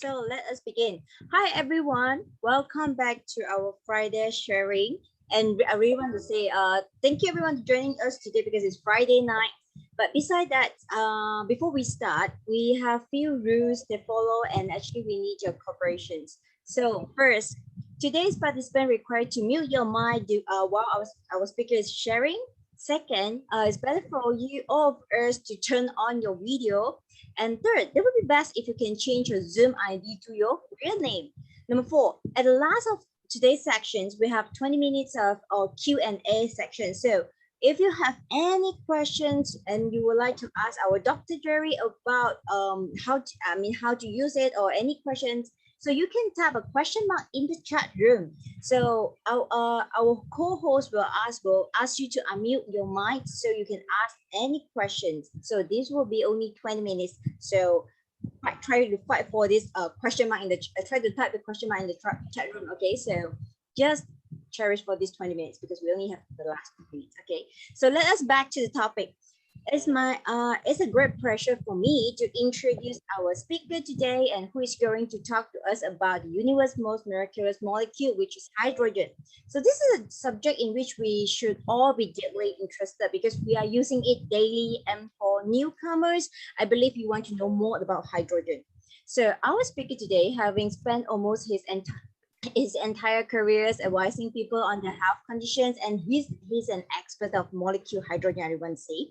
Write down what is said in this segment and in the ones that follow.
So let us begin. Hi everyone, welcome back to our Friday sharing. And I really want to say thank you everyone for joining us today because it's Friday night. But beside that, before we start, we have few rules to follow, and actually we need your cooperations. So first, today's participant required to mute your mic while our speaker is sharing. Second, it's better for you all of us to turn on your video. And third, it would be best if you can change your Zoom ID to your real name. Number four, at the last of today's sections, we have 20 minutes of our Q&A section. So if you have any questions and you would like to ask our Dr. Jerry about how to use it or any questions, so you can type a question mark in the chat room. So our co-host will ask you to unmute your mic so you can ask any questions. So this will be only 20 minutes. So try to fight for this question mark in the try to type the question mark in the chat room. Okay, so just cherish for these 20 minutes because we only have the last 2 minutes. Okay, so let us back to the topic. It's a great pleasure for me to introduce our speaker today, and who is going to talk to us about the universe's most miraculous molecule, which is hydrogen. So this is a subject in which we should all be deeply interested because we are using it daily, and for newcomers, I believe you want to know more about hydrogen. So our speaker today, having spent almost his entire careers advising people on their health conditions, and he's an expert of molecule hydrogen, everyone say.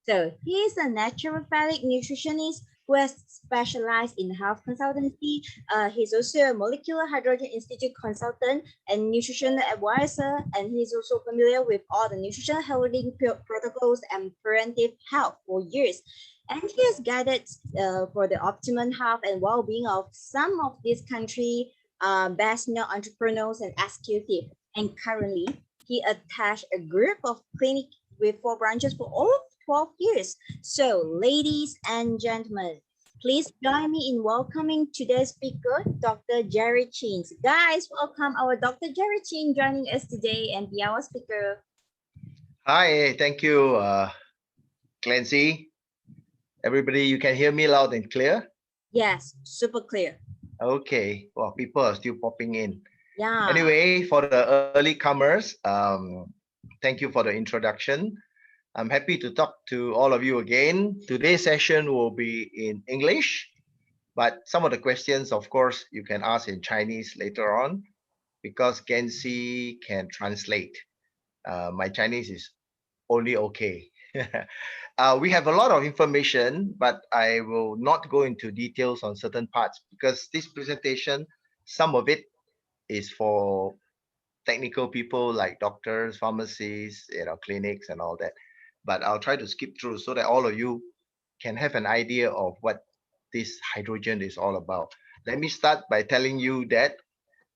So he is a naturopathic nutritionist who has specialized in health consultancy. He's also a molecular hydrogen institute consultant and nutritional advisor, and he's also familiar with all the nutritional healthy protocols and preventive health for years. And he has guided for the optimum health and well-being of some of these country best known entrepreneurs and executives. And currently, he attached a group of clinic with 4 branches for all 12 years. So, ladies and gentlemen, please join me in welcoming today's speaker, Dr. Jerry Chin. Guys, welcome our Dr. Jerry Chin joining us today and be our speaker. Hi, thank you, Clancy. Everybody, you can hear me loud and clear? Yes, super clear. Okay, well, people are still popping in. Yeah. Anyway, for the early comers, thank you for the introduction. I'm happy to talk to all of you again. Today's session will be in English, but some of the questions, of course, you can ask in Chinese later on because Gensi can translate. My Chinese is only okay. We have a lot of information, but I will not go into details on certain parts because this presentation, some of it is for technical people like doctors, pharmacists, clinics and all that. But I'll try to skip through so that all of you can have an idea of what this hydrogen is all about. Let me start by telling you that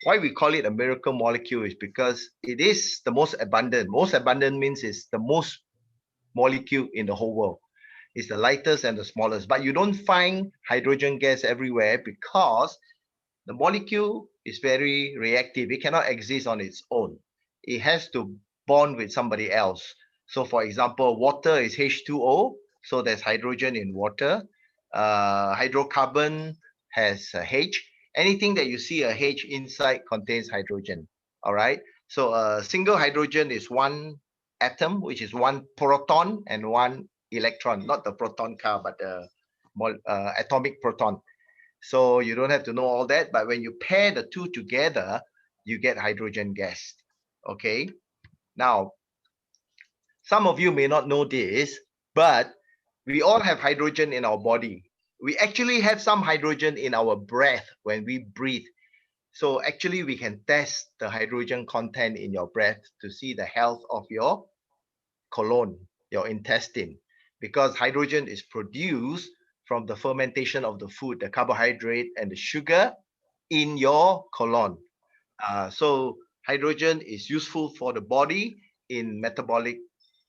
why we call it a miracle molecule is because it is the most abundant. Most abundant means it's the most molecule in the whole world. It's the lightest and the smallest, but you don't find hydrogen gas everywhere because the molecule is very reactive. It cannot exist on its own. It has to bond with somebody else. So for example, water is H2O, so there's hydrogen in water. Hydrocarbon has a H. Anything that you see a H inside contains hydrogen. All right. So a single hydrogen is one atom, which is one proton and one electron, not the proton car, but the atomic proton. So you don't have to know all that, but when you pair the two together, you get hydrogen gas. Okay. Now, some of you may not know this, but we all have hydrogen in our body. We actually have some hydrogen in our breath when we breathe. So actually we can test the hydrogen content in your breath to see the health of your colon, your intestine, because hydrogen is produced from the fermentation of the food, the carbohydrate and the sugar in your colon. So hydrogen is useful for the body in metabolic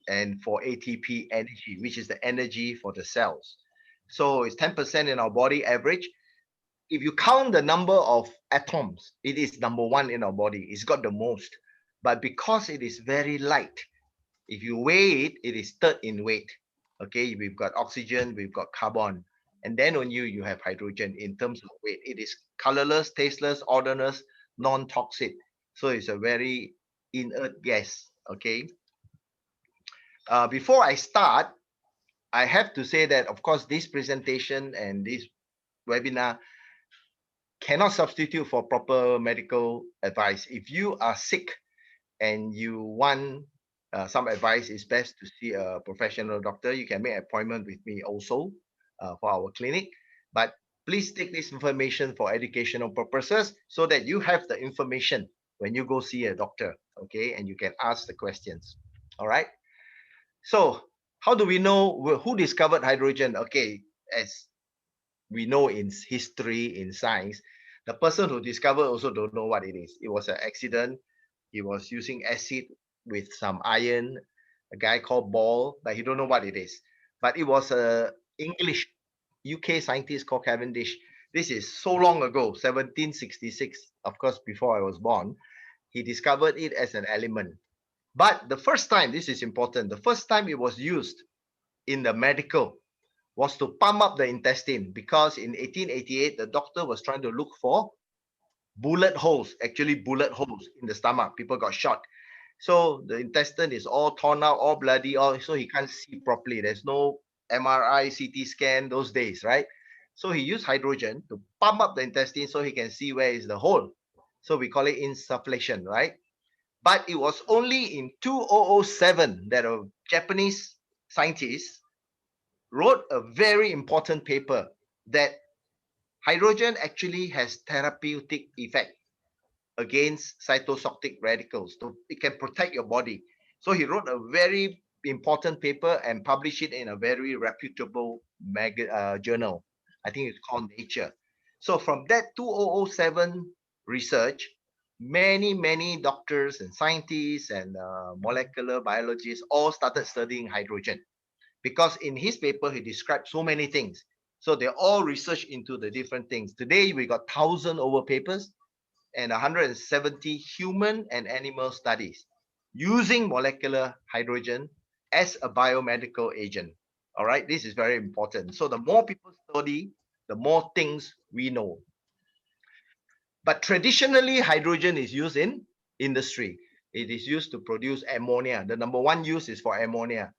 and for ATP energy, which is the energy for the cells. So it's 10% in our body average. If you count the number of atoms, it is number 1 in our body. It's got the most. But because it is very light, if you weigh it, it is third in weight. Okay, we've got oxygen, we've got carbon. And then on you have hydrogen in terms of weight. It is colorless, tasteless, odorless, non-toxic. So it's a very inert gas. Okay. Before I start, I have to say that, of course, this presentation and this webinar cannot substitute for proper medical advice. If you are sick and you want some advice, it's best to see a professional doctor. You can make an appointment with me also for our clinic. But please take this information for educational purposes so that you have the information when you go see a doctor, okay? And you can ask the questions, all right? So how do we know who discovered hydrogen? Okay, as we know in history, in science, the person who discovered also don't know what it is. It was an accident. He was using acid with some iron, a guy called Ball, but he don't know what it is. But it was a English UK scientist called Cavendish. This is so long ago, 1766, of course, before I was born. He discovered it as an element. But the first time, this is important, the first time it was used in the medical was to pump up the intestine, because in 1888, the doctor was trying to look for bullet holes, actually bullet holes in the stomach. People got shot. So the intestine is all torn out, all bloody, all, so he can't see properly. There's no MRI, CT scan those days, right? So he used hydrogen to pump up the intestine so he can see where is the hole. So we call it insufflation, right? But it was only in 2007 that a Japanese scientist wrote a very important paper that hydrogen actually has therapeutic effect against cytotoxic radicals. So it can protect your body. So he wrote a very important paper and published it in a very reputable journal. I think it's called Nature. So from that 2007 research, many doctors and scientists and molecular biologists all started studying hydrogen, because in his paper he described so many things. So they all research into the different things. Today we got 1,000 over papers and 170 human and animal studies using molecular hydrogen as a biomedical agent. All right, this is very important. So the more people study, the more things we know. But traditionally, hydrogen is used in industry. It is used to produce ammonia. The number one use is for ammonia.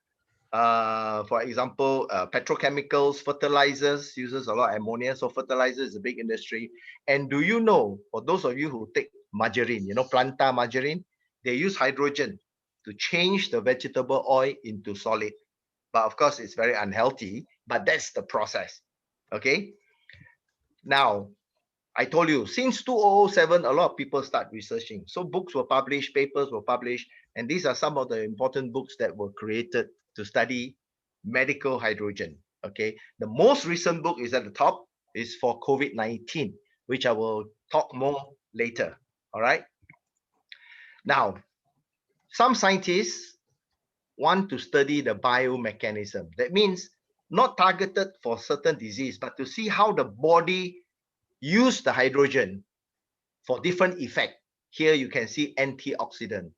For example, petrochemicals, fertilizers uses a lot of ammonia. So fertilizer is a big industry. And do you know, for those of you who take margarine, you know, planta margarine, they use hydrogen to change the vegetable oil into solid. But of course, it's very unhealthy, but that's the process. Okay. Now, I told you, since 2007, a lot of people start researching. So books were published, papers were published, and these are some of the important books that were created to study medical hydrogen. Okay, the most recent book is at the top, is for COVID-19, which I will talk more later. All right. Now, some scientists want to study the biomechanism. That means not targeted for certain disease, but to see how the body use the hydrogen for different effect. Here you can see antioxidant.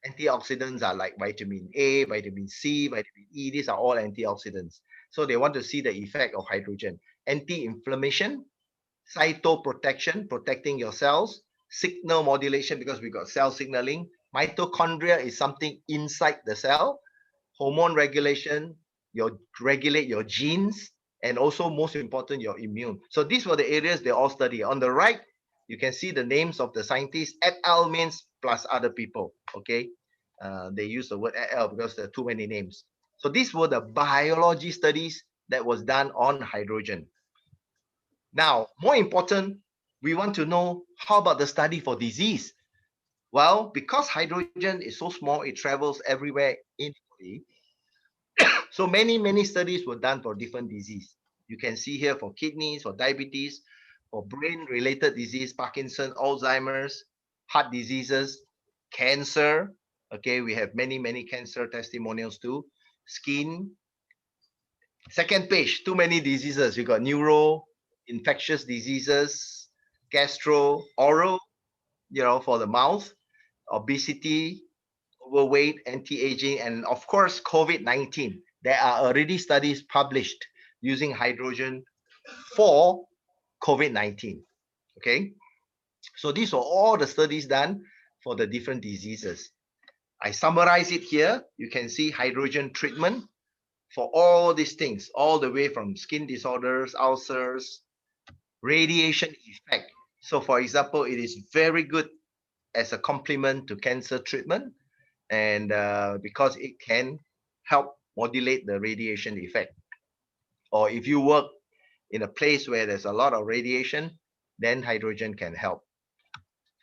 Antioxidants are like vitamin A, vitamin C, vitamin E. These are all antioxidants. So they want to see the effect of hydrogen. Anti-inflammation, cytoprotection, protecting your cells, signal modulation, because we got cell signaling. Mitochondria is something inside the cell. Hormone regulation, regulate your genes, and also most important, your immune. So these were the areas they all study. On the right, you can see the names of the scientists. Et al means plus other people. Okay, they use the word et al because there are too many names. So these were the biology studies that was done on hydrogen. Now, more important, we want to know, how about the study for disease? Well, because hydrogen is so small, it travels everywhere in the body. So many studies were done for different disease. You can see here for kidneys, for diabetes, for brain-related disease, Parkinson, Alzheimer's, heart diseases, cancer. Okay, we have many cancer testimonials too. Skin. Second page, too many diseases. We got neuro, infectious diseases, gastro, oral, for the mouth, obesity, overweight, anti-aging, and of course, COVID-19. There are already studies published using hydrogen for COVID-19. Okay, so these are all the studies done for the different diseases. I summarize it here. You can see hydrogen treatment for all these things, all the way from skin disorders, ulcers, radiation effect. So for example, it is very good as a complement to cancer treatment, and because it can help modulate the radiation effect. Or if you work in a place where there's a lot of radiation, then hydrogen can help.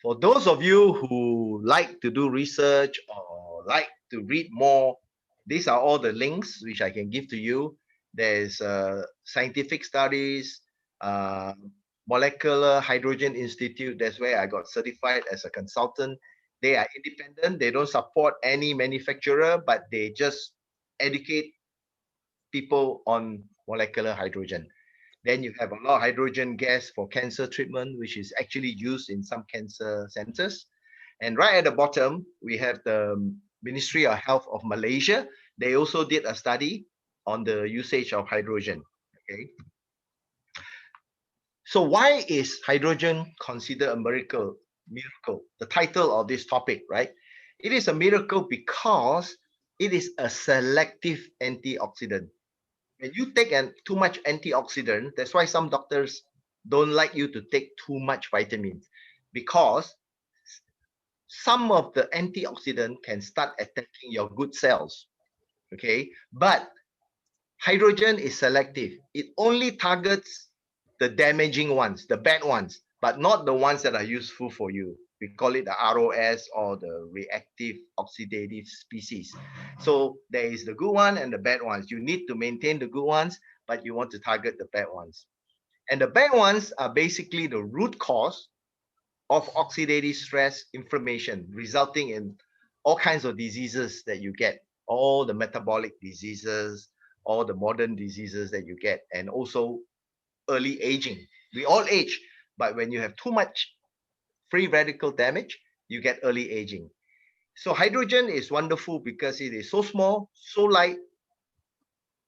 For those of you who like to do research or like to read more, these are all the links which I can give to you. There's scientific studies, uh, Molecular Hydrogen Institute. That's where I got certified as a consultant. They are independent. They don't support any manufacturer, but they just educate people on molecular hydrogen. Then you have a lot of hydrogen gas for cancer treatment, which is actually used in some cancer centers. And right at the bottom, we have the Ministry of Health of Malaysia. They also did a study on the usage of hydrogen. Okay. So why is hydrogen considered a miracle? Miracle, the title of this topic, right? It is a miracle because it is a selective antioxidant. When you take too much antioxidant, that's why some doctors don't like you to take too much vitamins, because some of the antioxidant can start attacking your good cells. Okay, but hydrogen is selective. It only targets the damaging ones, the bad ones, but not the ones that are useful for you. We call it the ROS, or the reactive oxidative species. So there is the good one and the bad ones. You need to maintain the good ones, but you want to target the bad ones. And the bad ones are basically the root cause of oxidative stress inflammation, resulting in all kinds of diseases that you get, all the metabolic diseases, all the modern diseases that you get, and also early aging. We all age, but when you have too much free radical damage, you get early aging. So hydrogen is wonderful because it is so small, so light,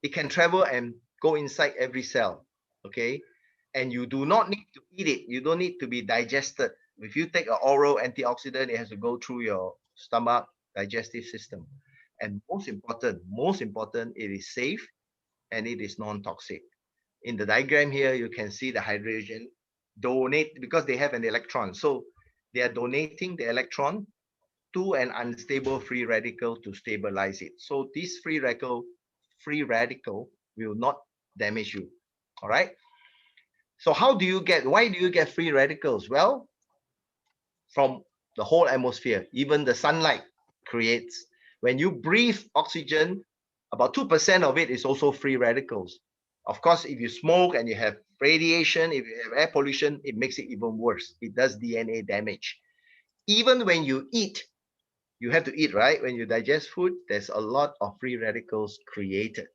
it can travel and go inside every cell. Okay, and you do not need to eat it. You don't need to be digested. If you take an oral antioxidant, it has to go through your stomach digestive system. And most important, it is safe and it is non-toxic. In the diagram here, you can see the hydrogen donate, because they have an electron. So they are donating the electron to an unstable free radical to stabilize it. So this free radical will not damage you. All right. So why do you get free radicals? Well, from the whole atmosphere, even the sunlight creates. When you breathe oxygen, about 2% of it is also free radicals. Of course, if you smoke and you have radiation, if you have air pollution, it makes it even worse. It does DNA damage. Even when you eat, you have to eat, right? When you digest food, there's a lot of free radicals created.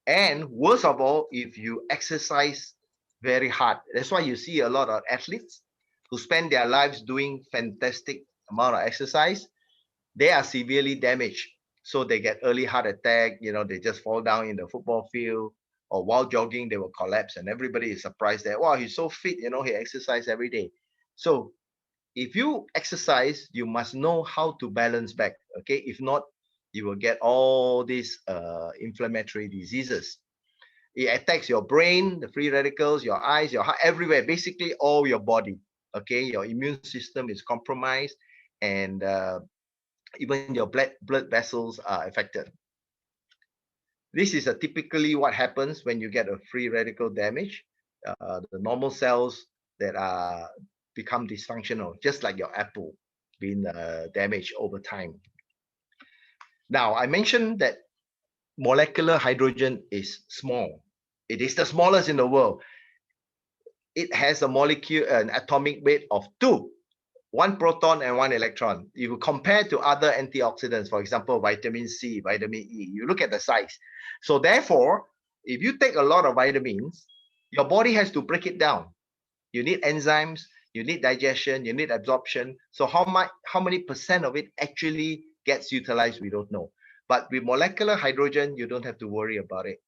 And worst of all, if you exercise very hard. That's why you see a lot of athletes who spend their lives doing fantastic amount of exercise. They are severely damaged. So they get early heart attack, they just fall down in the football field, or while jogging, they will collapse. And everybody is surprised that, wow, he's so fit, he exercises every day. So if you exercise, you must know how to balance back. Okay. If not, you will get all these inflammatory diseases. It attacks your brain, the free radicals, your eyes, your heart, everywhere, basically all your body. Okay, your immune system is compromised, and even your blood vessels are affected. This is typically what happens when you get a free radical damage. The normal cells that are become dysfunctional, just like your apple being damaged over time. Now, I mentioned that molecular hydrogen is small. It is the smallest in the world. It has a molecule, an atomic weight of 2, 1 proton and 1 electron. If you compare to other antioxidants, for example, vitamin C, vitamin E, you look at the size. So therefore, if you take a lot of vitamins, your body has to break it down. You need enzymes, you need digestion, you need absorption. So how many percent of it actually gets utilized, we don't know. But with molecular hydrogen, you don't have to worry about it.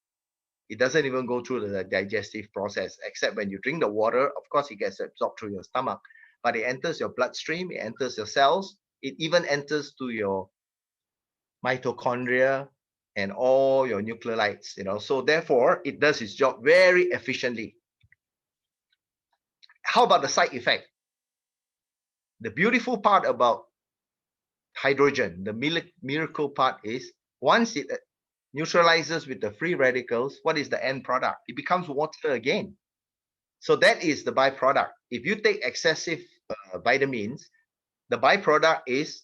It doesn't even go through the digestive process, except when you drink the water. Of course, it gets absorbed through your stomach, but it enters your bloodstream, it enters your cells, it even enters to your mitochondria and all your nucleotides, So therefore, it does its job very efficiently. How about the side effect? The beautiful part about hydrogen, the miracle part is once it neutralizes with the free radicals, what is the end product? It becomes water again. So that is the byproduct. If you take excessive vitamins, the byproduct is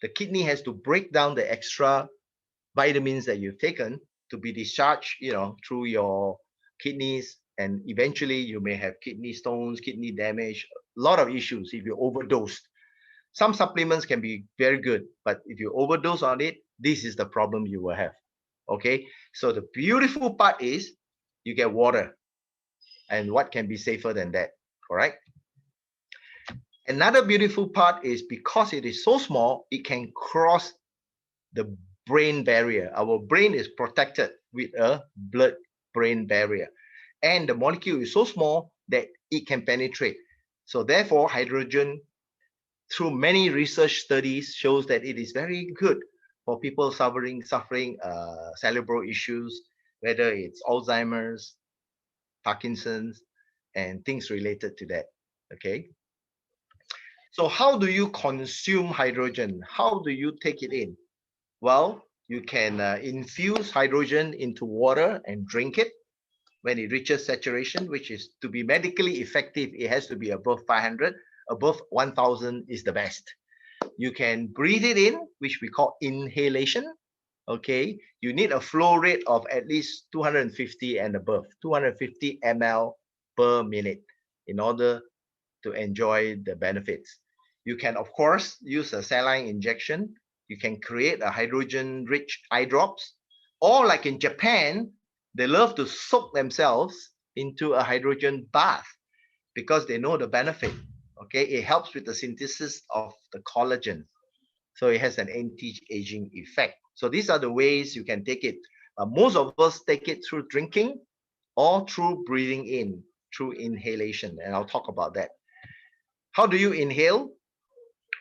the kidney has to break down the extra vitamins that you've taken to be discharged, through your kidneys, and eventually you may have kidney stones, kidney damage, a lot of issues if you overdose. Some supplements can be very good, but if you overdose on it, this is the problem you will have. Okay, so the beautiful part is you get water, and what can be safer than that? Correct. Another beautiful part is because it is so small, it can cross the brain barrier. Our brain is protected with a blood-brain barrier, and the molecule is so small that it can penetrate. So therefore, hydrogen, through many research studies, shows that it is very good for people suffering cerebral issues, whether it's Alzheimer's, Parkinson's, and things related to that. Okay. So how do you consume hydrogen? How do you take it in? Well, you can infuse hydrogen into water and drink it when it reaches saturation, which is to be medically effective, it has to be above 500. Above 1000 is the best. You can breathe it in, which we call inhalation. Okay, you need a flow rate of at least 250 and above, 250 ml per minute in order to enjoy the benefits. You can, of course, use a saline injection. You can create a hydrogen-rich eye drops, or like in Japan, they love to soak themselves into a hydrogen bath because they know the benefit. Okay, it helps with the synthesis of the collagen. So it has an anti-aging effect. So these are the ways you can take it. Most of us take it through drinking or through breathing in, through inhalation. And I'll talk about that. How do you inhale?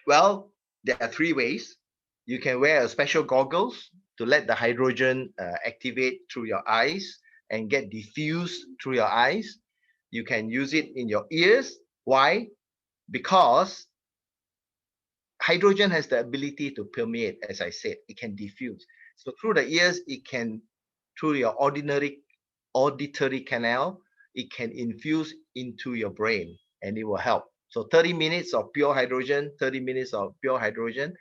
Well, there are three ways. You can wear a special goggles to let the hydrogen activate through your eyes and get diffused through your eyes. You can use it in your ears. Why? Because hydrogen has the ability to permeate, as I said, it can diffuse. So through the ears, it can, through your ordinary auditory canal, it can infuse into your brain and it will help. So 30 minutes of pure hydrogen, 30 minutes of pure hydrogen.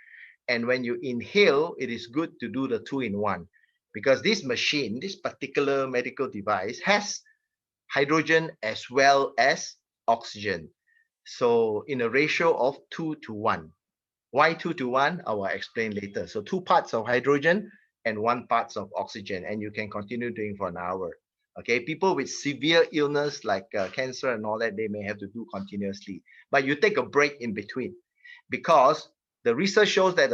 And when you inhale, it is good to do the 2-in-1 because this machine, this particular medical device has hydrogen as well as oxygen. So in a ratio of 2-to-1. Why 2-to-1? I will explain later. So 2 parts of hydrogen and 1 part of oxygen, and you can continue doing for an hour. Okay, people with severe illness like cancer and all that, they may have to do continuously, but you take a break in between because the research shows that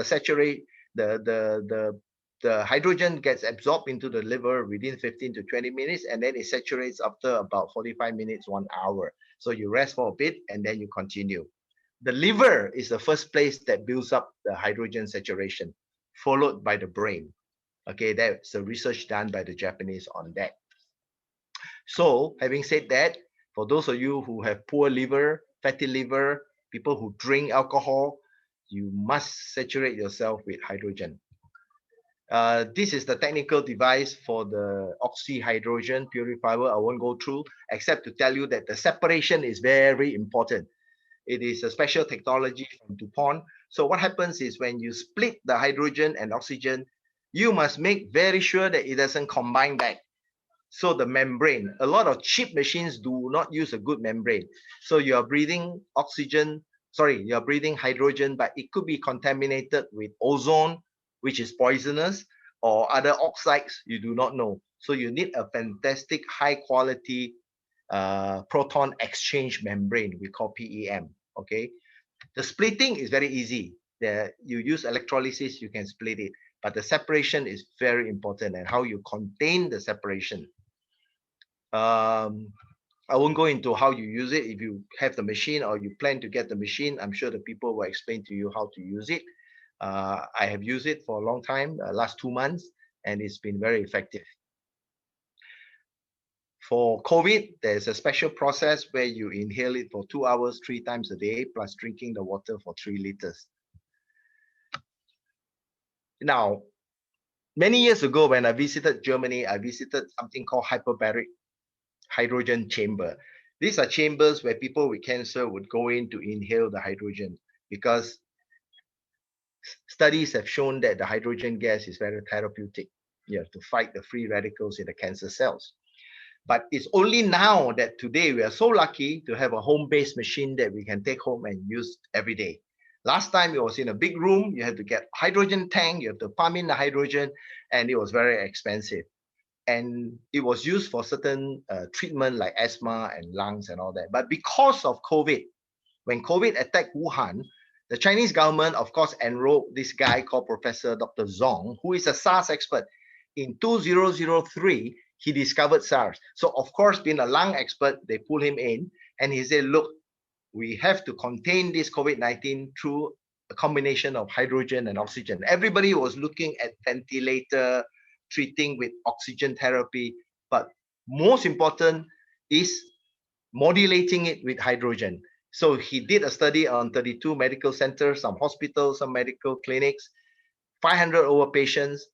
the hydrogen gets absorbed into the liver within 15 to 20 minutes, and then it saturates after about 45 minutes, 1 hour. So you rest for a bit and then you continue. The liver is the first place that builds up the hydrogen saturation, followed by the brain. Okay, that's the research done by the Japanese on that. So having said that, for those of you who have poor liver, fatty liver, people who drink alcohol, you must saturate yourself with hydrogen. This is the technical device for the oxyhydrogen purifier. I won't go through, except to tell you that the separation is very important. It is a special technology from DuPont. So what happens is when you split the hydrogen and oxygen, you must make very sure that it doesn't combine back. So the membrane, a lot of cheap machines do not use a good membrane. So you are breathing you are breathing hydrogen, but it could be contaminated with ozone, which is poisonous, or other oxides you do not know. So you need a fantastic high quality proton exchange membrane, we call PEM. Okay, the splitting is very easy. You use electrolysis, you can split it, but the separation is very important, and how you contain the separation. I won't go into how you use it. If you have the machine or you plan to get the machine, I'm sure the people will explain to you how to use it. I have used it for a long time, last 2 months, and it's been very effective. For COVID, there's a special process where you inhale it for 2 hours, 3 times a day, plus drinking the water for 3 liters. Now, many years ago, when I visited Germany, I visited something called hyperbaric hydrogen chamber. These are chambers where people with cancer would go in to inhale the hydrogen, because studies have shown that the hydrogen gas is very therapeutic. You have to fight the free radicals in the cancer cells. But it's only now that today we are so lucky to have a home-based machine that we can take home and use every day. Last time it was in a big room, you had to get hydrogen tank, you have to pump in the hydrogen, and it was very expensive. And it was used for certain treatment like asthma and lungs and all that. But because of COVID, when COVID attacked Wuhan, the Chinese government, of course, enrolled this guy called Professor Dr. Zong, who is a SARS expert. In 2003, he discovered SARS. So, of course, being a lung expert, they pulled him in and he said, look, we have to contain this COVID-19 through a combination of hydrogen and oxygen. Everybody was looking at ventilator, treating with oxygen therapy, but most important is modulating it with hydrogen. So he did a study on 32 medical centers, some hospitals, some medical clinics, 500 over patients.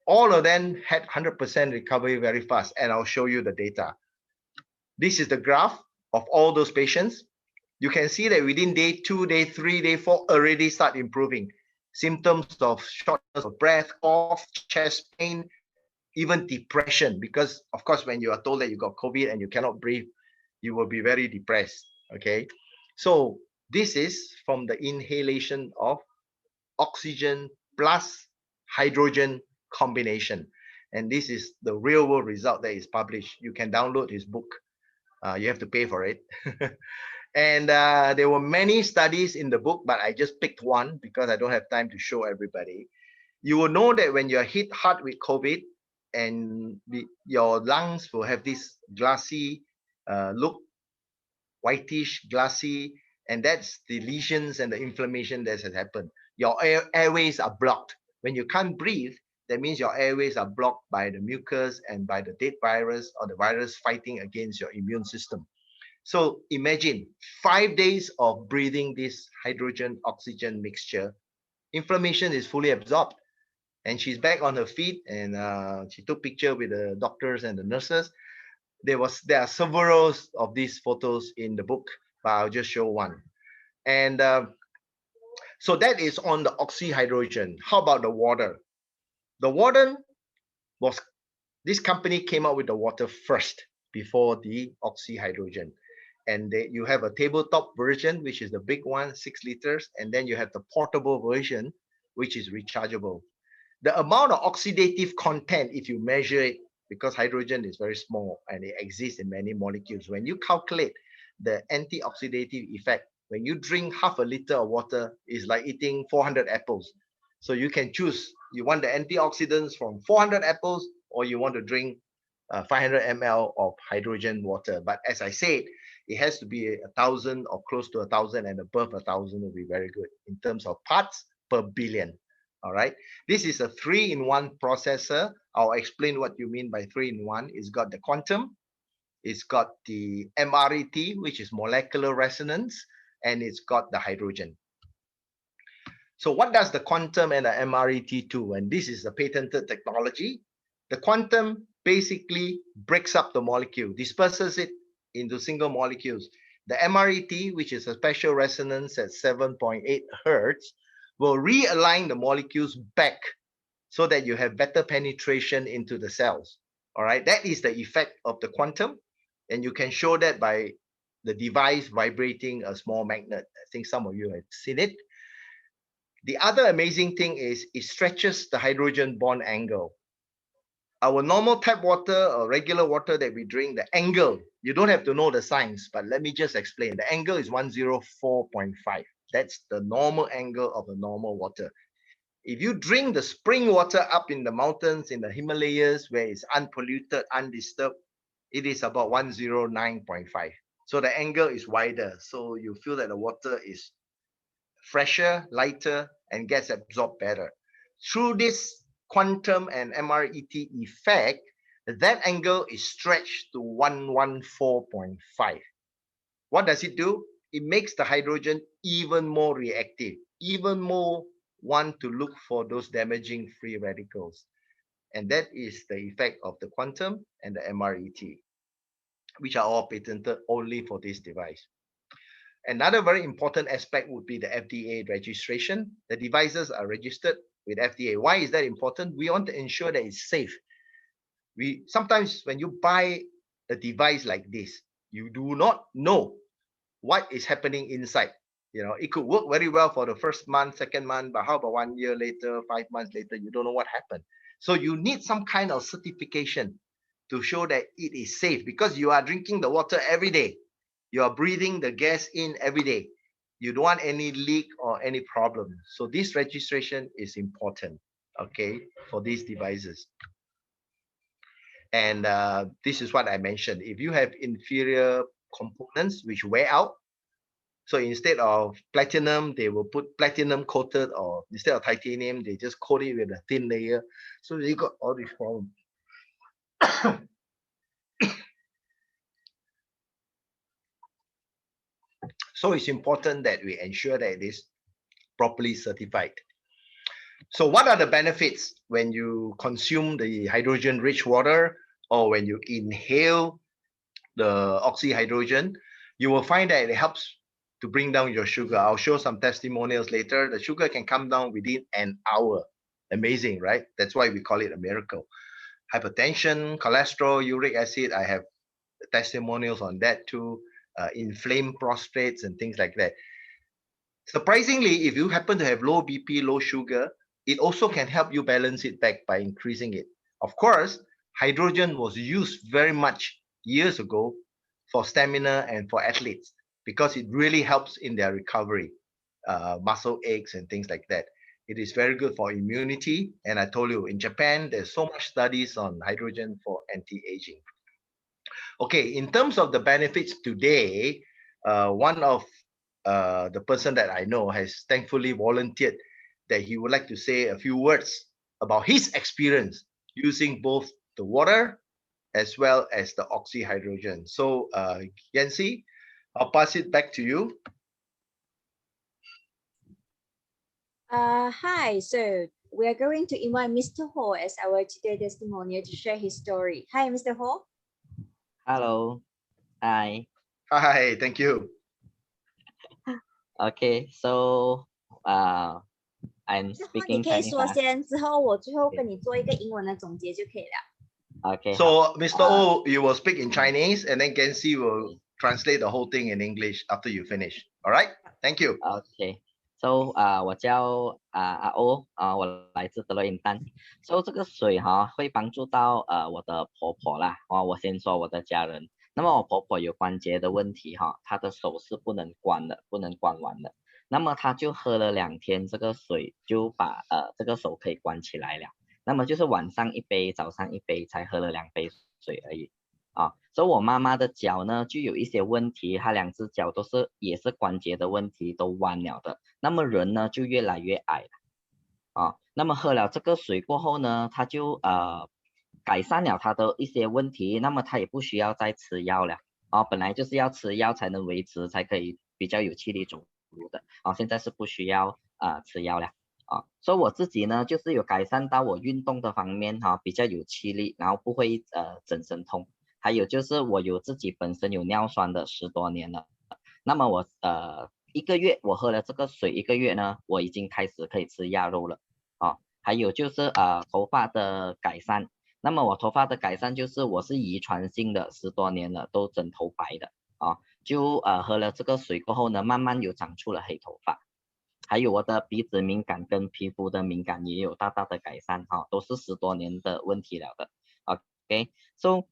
All of them had 100% recovery very fast, and I'll show you the data. This is the graph of all those patients. You can see that within day 2, day 3, day 4 already start improving. Symptoms of shortness of breath, cough, chest pain, even depression, because of course when you are told that you got COVID and you cannot breathe, you will be very depressed. Okay, so this is from the inhalation of oxygen plus hydrogen combination, and this is the real world result that is published. You can download his book. You have to pay for it. And there were many studies in the book, but I just picked one because I don't have time to show everybody. You will know that when you're hit hard with COVID, and your lungs will have this glassy look, whitish, glassy, and that's the lesions and the inflammation that has happened. Your airways are blocked. When you can't breathe, that means your airways are blocked by the mucus and by the dead virus or the virus fighting against your immune system. So imagine 5 days of breathing this hydrogen oxygen mixture, inflammation is fully absorbed, and she's back on her feet, and she took picture with the doctors and the nurses. There are several of these photos in the book, but I'll just show one. And so that is on the oxyhydrogen. How about the water? The water was, this company came out with the water first before the oxyhydrogen. And you have a tabletop version, which is the big one, 6 liters, and then you have the portable version, which is rechargeable. The amount of oxidative content, if you measure it, because hydrogen is very small and it exists in many molecules, when you calculate the antioxidative effect, when you drink half a liter of water, is like eating 400 apples. So you can choose, you want the antioxidants from 400 apples, or you want to drink 500 ml of hydrogen water. But as I said, it has to be 1,000 or close to 1,000, and above 1,000 will be very good in terms of parts per billion. All right, this is a 3-in-1 processor. I'll explain what you mean by 3-in-1. It's got the quantum, it's got the MRET, which is molecular resonance, and it's got the hydrogen. So what does the quantum and the MRET do? And this is the patented technology. The quantum basically breaks up the molecule, disperses it into single molecules. The MRET, which is a special resonance at 7.8 hertz, will realign the molecules back so that you have better penetration into the cells. All right, that is the effect of the quantum, and you can show that by the device vibrating a small magnet. I think some of you have seen it. The other amazing thing is it stretches the hydrogen bond angle. Our normal tap water or regular water that we drink, the angle, you don't have to know the science, but let me just explain. The angle is 104.5. That's the normal angle of the normal water. If you drink the spring water up in the mountains, in the Himalayas, where it's unpolluted, undisturbed, it is about 109.5. So the angle is wider. So you feel that the water is fresher, lighter, and gets absorbed better. Through this quantum and MRET effect, that angle is stretched to 114.5. What does it do? It makes the hydrogen even more reactive, even more want to look for those damaging free radicals. And that is the effect of the quantum and the MRET, which are all patented only for this device. Another very important aspect would be the FDA registration. The devices are registered with FDA. Why is that important? We want to ensure that it's safe. Sometimes when you buy a device like this, you do not know what is happening inside. It could work very well for the first month, second month, but how about 1 year later, 5 months later, you don't know what happened. So you need some kind of certification to show that it is safe, because you are drinking the water every day. You are breathing the gas in every day. You don't want any leak or any problem. So this registration is important, okay, for these devices. And this is what I mentioned. If you have inferior components which wear out, so instead of platinum, they will put platinum coated, or instead of titanium, they just coat it with a thin layer. So you got all these problems. So it's important that we ensure that it is properly certified. So what are the benefits when you consume the hydrogen-rich water, or when you inhale the oxyhydrogen? You will find that it helps to bring down your sugar. I'll show some testimonials later. The sugar can come down within an hour. Amazing, right? That's why we call it a miracle. Hypertension, cholesterol, uric acid, I have testimonials on that too. Inflamed prostrates and things like that. Surprisingly, if you happen to have low BP, low sugar, it also can help you balance it back by increasing it. Of course, hydrogen was used very much years ago for stamina and for athletes, because it really helps in their recovery, muscle aches and things like that. It is very good for immunity. And I told you, in Japan, there's so much studies on hydrogen for anti-aging. Okay, in terms of the benefits today, one of the person that I know has thankfully volunteered that he would like to say a few words about his experience using both the water as well as the oxyhydrogen. So, Yancy, I'll pass it back to you. Hi, so we are going to invite Mr. Ho as our today testimonial to share his story. Hi, Mr. Ho. Hello. Hi. Hi, thank you. Okay, so I'm 那么 speaking 你可以 Chinese. 说先，之后我最后跟你做一个英文的总结就可以了。Okay. So, Mr. O, you will speak in Chinese, and then Yancy will translate the whole thing in English after you finish. All right? Thank you. Okay. So 我叫阿欧我来自德洛因丹。So 这个水会帮助到我的婆婆啦。我先说我的家人。那么我婆婆有关节的问题她的手是不能关的，不能关完的。那么她就喝了2天这个水，就把这个手可以关起来了。那么就是晚上1杯，早上1杯，才喝了2杯水而已。所以我妈妈的脚呢就有一些问题，她2只脚也是关节的问题，都弯了的。那么人呢就越来越矮了那么喝了这个水过后呢，她就改善了她的一些问题，那么她也不需要再吃药了本来就是要吃药才能维持，才可以比较有气力走路的现在是不需要吃药了所以我自己呢就是有改善到我运动的方面比较有气力，然后不会整身痛。还有就是我有自己本身有尿酸的10多年了，那么我1个月我喝了这个水1个月呢，我已经开始可以吃鸭肉了还有就是头发的改善，那么我头发的改善就是我是遗传性的10多年了都整头白的就喝了这个水过后呢，慢慢有长出了黑头发。还有我的鼻子敏感跟皮肤的敏感也有大大的改善都是10多年的问题了的。OK， so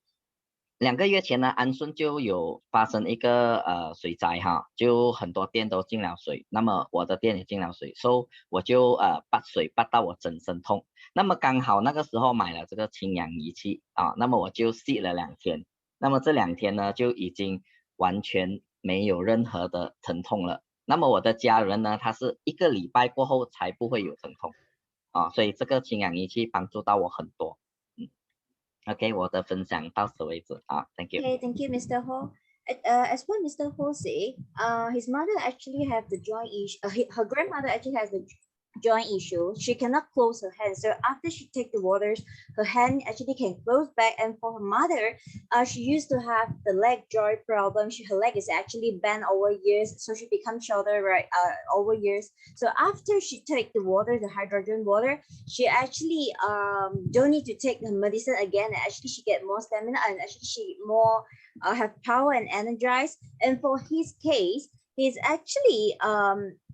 2个月前呢，安顺就有发生一个水灾就很多店都进了水，那么我的店也进了水，所以我就拔水拔到我整身痛。那么刚好那个时候买了这个清氧仪器那么我就吸了2天，那么这2天呢就已经完全没有任何的疼痛了。那么我的家人呢，他是1个礼拜过后才不会有疼痛啊，所以这个氢氧仪器帮助到我很多。OK， 我的分享到此为止啊 ，Thank you。 Okay, thank you, Mr. Ho. As what Mr. Ho say, his mother actually have the joint issue. Her grandmother actually has the joint issue. She cannot close her hand. So after she take the waters, her hand actually can close back. And for her mother, she used to have the leg joint problem. Her leg is actually bent over years, so she becomes shorter right over years. So after she take the water, the hydrogen water, she actually don't need to take the medicine again. Actually, she get more stamina and actually she more have power and energized. And for his case, he's actually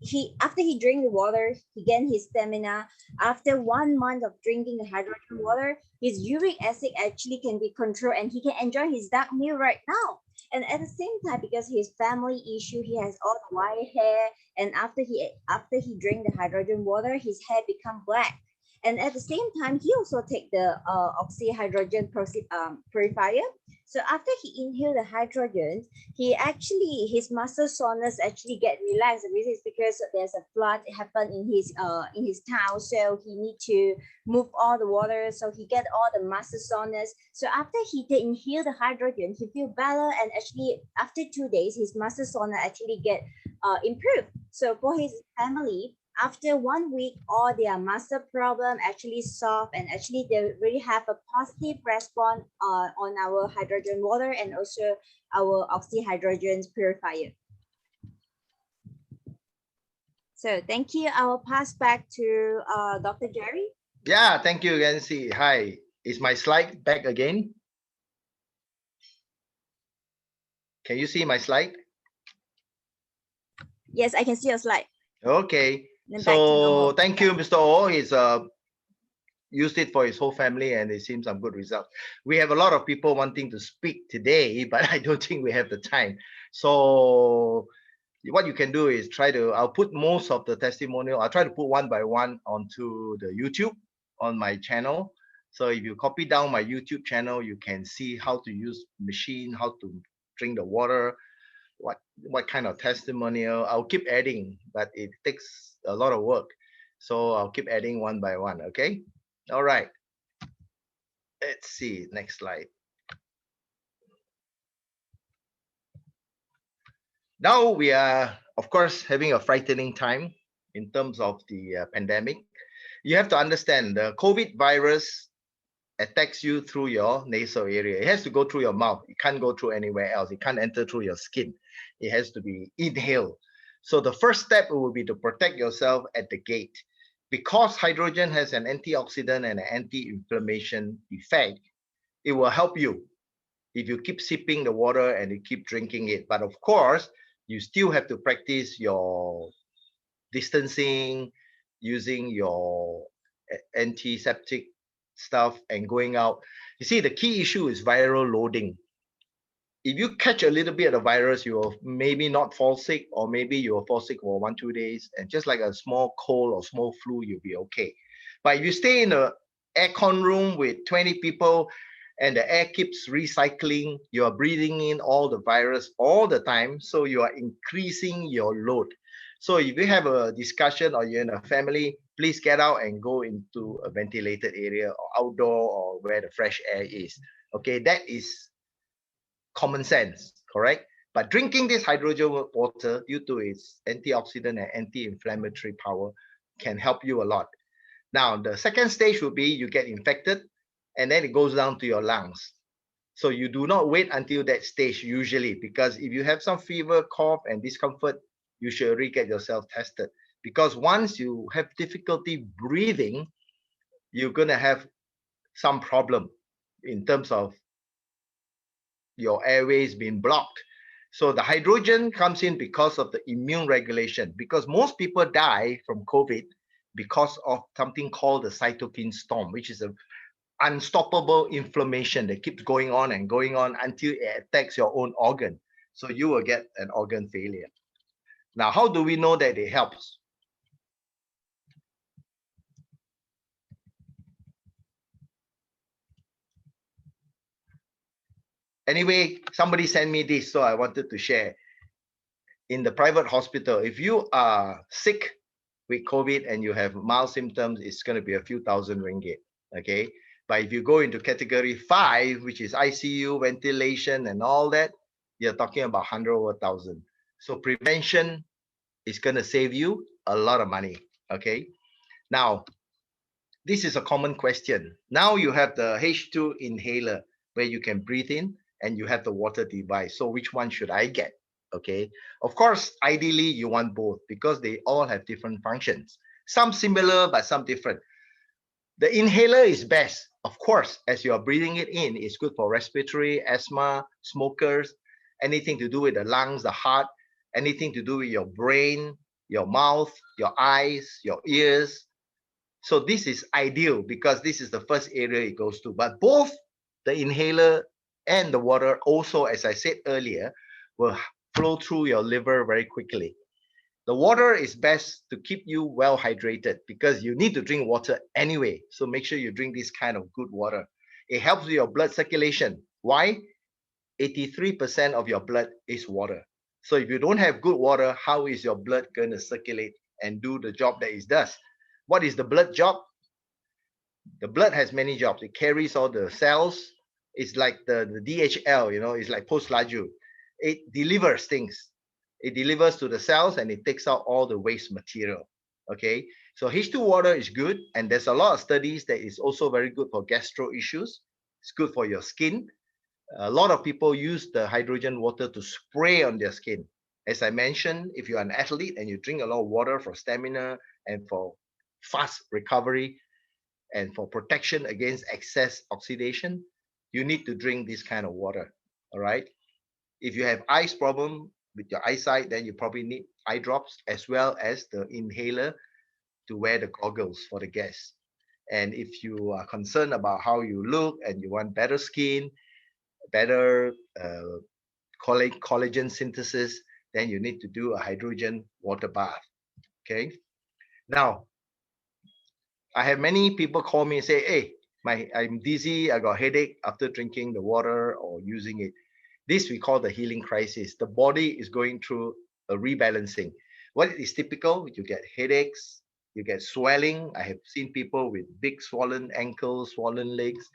he after he drink the water, he gain his stamina. After 1 month of drinking the hydrogen water, his uric acid actually can be controlled and he can enjoy his dark meal right now. And at the same time, because his family issue, he has all the white hair, and after he drink the hydrogen water, his hair become black. And at the same time, he also take the oxyhydrogen purifier. So after he inhale the hydrogen, his muscle soreness actually get relaxed. The reason is because there's a flood happen in his town, so he need to move all the water, so he get all the muscle soreness. So after he inhale the hydrogen, he feel better, and actually after 2 days, his muscle soreness actually get improved. So for his family, after 1 week, all their muscle problem actually solved, and actually they really have a positive response on our hydrogen water and also our oxyhydrogen purifier. So thank you. I will pass back to Dr. Jerry. Yeah, thank you, Yancy. Hi, is my slide back again? Can you see my slide? Yes, I can see your slide. Okay. Then back to So normal. thank you, Mr. O. He's used it for his whole family and it seems some good results. We have a lot of people wanting to speak today, but I don't think we have the time. So what you can do is I'll put most of the testimonial, I'll try to put one by one onto the YouTube on my channel. So if you copy down my YouTube channel, you can see how to use machine, how to drink the water, what kind of testimonial. I'll keep adding, but it takes a lot of work. So I'll keep adding one by one, okay? All right. Let's see, next slide. Now we are, of course, having a frightening time in terms of the pandemic. You have to understand the COVID virus attacks you through your nasal area. It has to go through your mouth. It can't go through anywhere else. It can't enter through your skin. It has to be inhaled. So the first step will be to protect yourself at the gate. Because hydrogen has an antioxidant and an anti-inflammation effect, it will help you if you keep sipping the water and you keep drinking it. But of course, you still have to practice your distancing, using your antiseptic stuff and going out. You see, the key issue is viral loading. If you catch a little bit of the virus, you will maybe not fall sick, or maybe you will fall sick for 1-2 days, and just like a small cold or small flu, you'll be okay. But if you stay in a aircon room with 20 people and the air keeps recycling, you are breathing in all the virus all the time, so you are increasing your load. So if you have a discussion or you're in a family, please get out and go into a ventilated area or outdoor or where the fresh air is. Okay, that is common sense, correct? But drinking this hydrogen water, due to its antioxidant and anti-inflammatory power, can help you a lot. Now, the second stage will be you get infected and then it goes down to your lungs. So you do not wait until that stage usually, because if you have some fever, cough, and discomfort, you should already get yourself tested. Because once you have difficulty breathing, you're going to have some problem in terms of your airways being blocked. So the hydrogen comes in because of the immune regulation, because most people die from COVID because of something called the cytokine storm, which is an unstoppable inflammation that keeps going on and going on until it attacks your own organ. So you will get an organ failure. Now, how do we know that it helps? Anyway, somebody sent me this, so I wanted to share. In the private hospital, if you are sick with COVID and you have mild symptoms, it's going to be a few thousand ringgit. Okay. But if you go into category 5, which is ICU, ventilation, and all that, you're talking about 100 over 1,000. So prevention is going to save you a lot of money. Okay. Now, this is a common question. Now you have the H2 inhaler where you can breathe in, and you have the water device. So which one should I get? Okay. Of course, ideally you want both because they all have different functions. Some similar, but some different. The inhaler is best. Of course, as you are breathing it in, it's good for respiratory, asthma, smokers, anything to do with the lungs, the heart, anything to do with your brain, your mouth, your eyes, your ears. So this is ideal because this is the first area it goes to. But both the inhaler and the water also, as I said earlier, will flow through your liver very quickly. The water is best to keep you well hydrated because you need to drink water anyway. So make sure you drink this kind of good water. It helps with your blood circulation. Why? 83% of your blood is water. So if you don't have good water, how is your blood going to circulate and do the job that it does? What is the blood job? The blood has many jobs. It carries all the cells. It's like the DHL, it's like post laju. It delivers things. It delivers to the cells and it takes out all the waste material. Okay, so H2 water is good, and there's a lot of studies that is also very good for gastro issues. It's good for your skin. A lot of people use the hydrogen water to spray on their skin. As I mentioned, if you're an athlete and you drink a lot of water for stamina and for fast recovery and for protection against excess oxidation, you need to drink this kind of water. All right. If you have eyes problem with your eyesight, then you probably need eye drops as well as the inhaler to wear the goggles for the gas. And if you are concerned about how you look and you want better skin, better collagen synthesis, then you need to do a hydrogen water bath. Okay. Now, I have many people call me and say, hey, I'm dizzy, I got headache after drinking the water or using it. This we call the healing crisis. The body is going through a rebalancing. What is typical? You get headaches, you get swelling. I have seen people with big swollen ankles, swollen legs,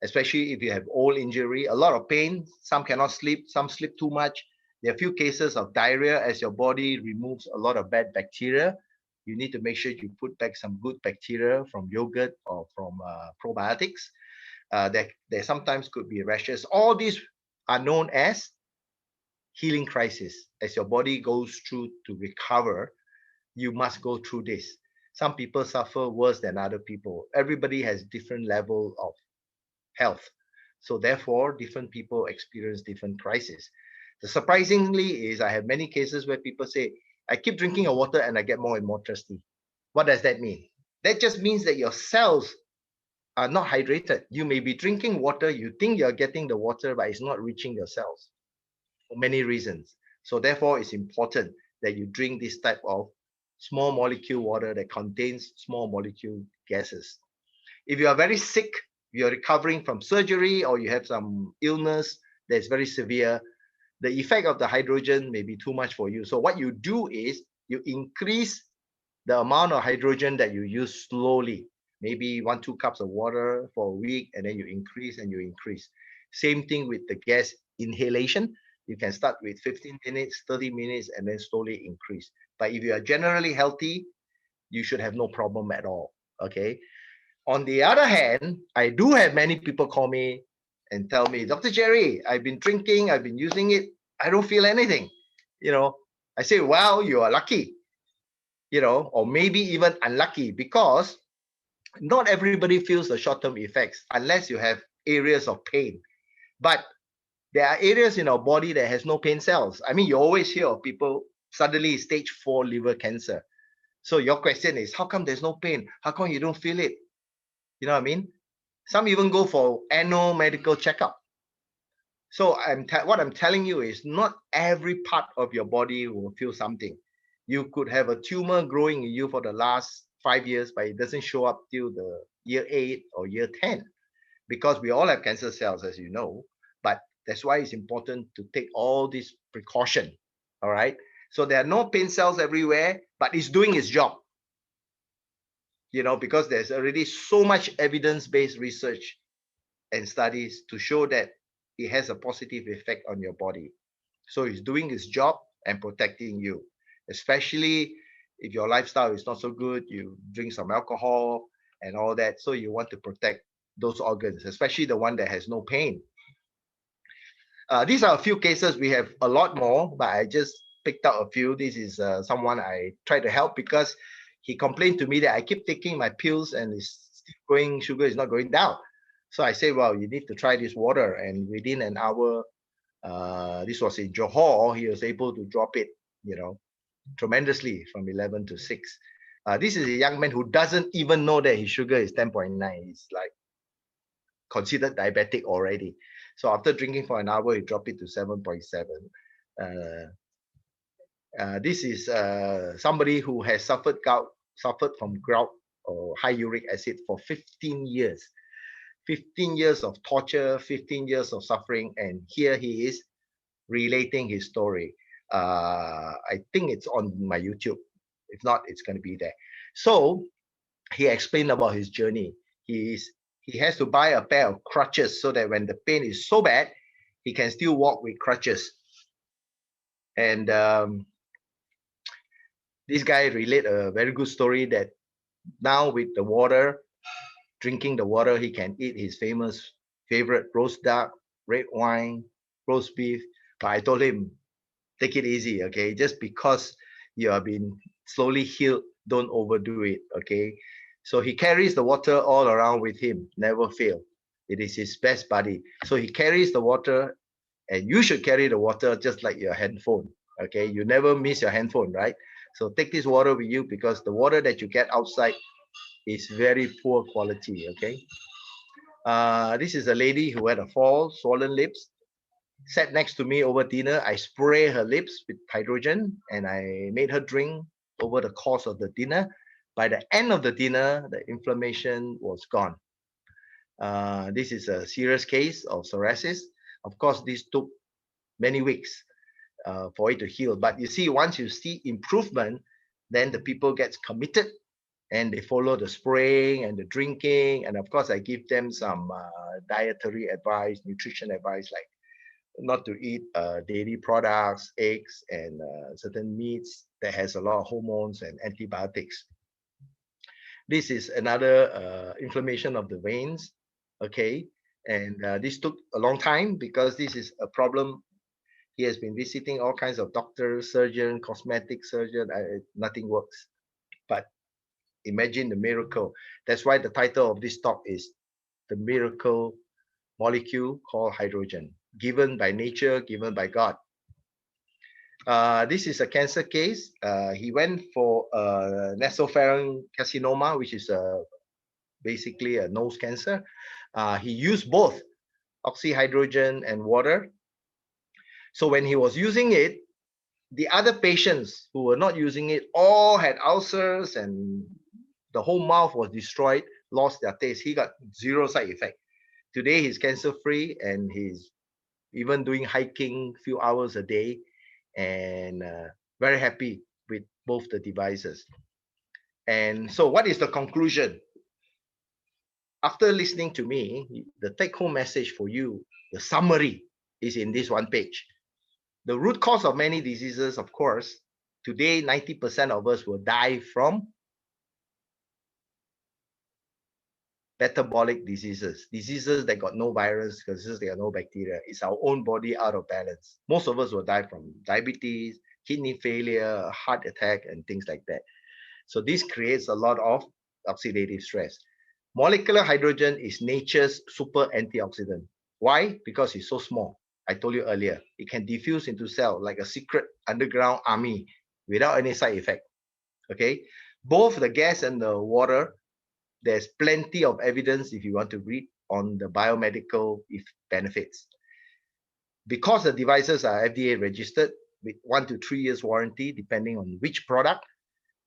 especially if you have old injury, a lot of pain. Some cannot sleep, some sleep too much. There are a few cases of diarrhea as your body removes a lot of bad bacteria. You need to make sure you put back some good bacteria from yogurt or from probiotics. There sometimes could be rashes. All these are known as healing crisis. As your body goes through to recover, you must go through this. Some people suffer worse than other people. Everybody has different level of health. So therefore, different people experience different crises. The surprisingly is I have many cases where people say, I keep drinking a water and I get more and more thirsty. What does that mean? That just means that your cells are not hydrated. You may be drinking water, you think you're getting the water, but it's not reaching your cells for many reasons. So therefore, it's important that you drink this type of small molecule water that contains small molecule gases. If you are very sick, you're recovering from surgery, or you have some illness that's very severe, the effect of the hydrogen may be too much for you. So what you do is you increase the amount of hydrogen that you use slowly, maybe 1-2 cups of water for a week, and then you increase and you increase. Same thing with the gas inhalation. You can start with 15 minutes, 30 minutes, and then slowly increase. But if you are generally healthy, you should have no problem at all. Okay. On the other hand, I do have many people call me and tell me, Dr. Jerry, I've been drinking, I've been using it, I don't feel anything. I say, well, you are lucky, or maybe even unlucky, because not everybody feels the short-term effects unless you have areas of pain. But there are areas in our body that has no pain cells. I mean, you always hear of people suddenly stage 4 liver cancer. So your question is, how come there's no pain? How come you don't feel it? You know what I mean? Some even go for annual medical checkup. So what I'm telling you is not every part of your body will feel something. You could have a tumor growing in you for the last 5 years, but it doesn't show up till the year 8 or year 10, because we all have cancer cells, as you know. But That's why it's important to take all this precaution. All right. So there are no pain cells everywhere, but it's doing its job. You know, because there's already so much evidence-based research and studies to show that it has a positive effect on your body. So it's doing its job and protecting you, especially if your lifestyle is not so good, you drink some alcohol and all that. So you want to protect those organs, especially the one that has no pain. These are a few cases. We have a lot more, but I just picked out a few. This is someone I tried to help because he complained to me that I keep taking my pills and sugar is not going down. So I said, well, you need to try this water. And within an hour, this was in Johor, he was able to drop it, you know, tremendously from 11 to 6. This is a young man who doesn't even know that his sugar is 10.9. He's like considered diabetic already. So after drinking for an hour, he dropped it to 7.7. This is somebody who has suffered from gout or high uric acid for 15 years. 15 years of torture, 15 years of suffering, and here he is relating his story. I think it's on my YouTube. If not, it's going to be there. So he explained about his journey. He has to buy a pair of crutches so that when the pain is so bad, he can still walk with crutches. And this guy relate a very good story that now with the water, drinking the water, he can eat his favorite roast duck, red wine, roast beef. But I told him, take it easy, okay? Just because you have been slowly healed, don't overdo it, okay? So he carries the water all around with him, never fail. It is his best buddy. So he carries the water, and you should carry the water just like your handphone, okay? You never miss your handphone, right? So take this water with you because the water that you get outside is very poor quality, okay? This is a lady who had a fall, swollen lips, sat next to me over dinner. I spray her lips with hydrogen and I made her drink over the course of the dinner. By the end of the dinner, the inflammation was gone. This is a serious case of psoriasis. Of course, this took many weeks for it to heal. But you see, once you see improvement, then the people gets committed and they follow the spraying and the drinking. And of course, I give them some dietary advice, nutrition advice, like not to eat dairy products, eggs, and certain meats that has a lot of hormones and antibiotics. This is another inflammation of the veins, okay? And this took a long time because this is a problem. He has been visiting all kinds of doctors, surgeon, cosmetic surgeon, nothing works. But imagine the miracle. That's why the title of this talk is The Miracle Molecule Called Hydrogen, given by nature, given by God. This is a cancer case. He went for nasopharyngeal carcinoma, which is basically a nose cancer. He used both oxyhydrogen and water. So when he was using it, the other patients who were not using it all had ulcers and the whole mouth was destroyed, lost their taste. He got zero side effect. Today he's cancer free and he's even doing hiking few hours a day and very happy with both the devices. And so what is the conclusion? After listening to me, the take-home message for you, the summary is in this one page. The root cause of many diseases, of course, today 90% of us will die from metabolic diseases that got no virus, diseases that got no bacteria. It's our own body out of balance. Most of us will die from diabetes, kidney failure, heart attack, and things like that. So this creates a lot of oxidative stress. Molecular hydrogen is nature's super antioxidant. Why? Because it's so small. I told you earlier, it can diffuse into cell like a secret underground army without any side effect. Okay, both the gas and the water, there's plenty of evidence if you want to read on the biomedical benefits. Because the devices are FDA registered with 1 to 3 years warranty, depending on which product,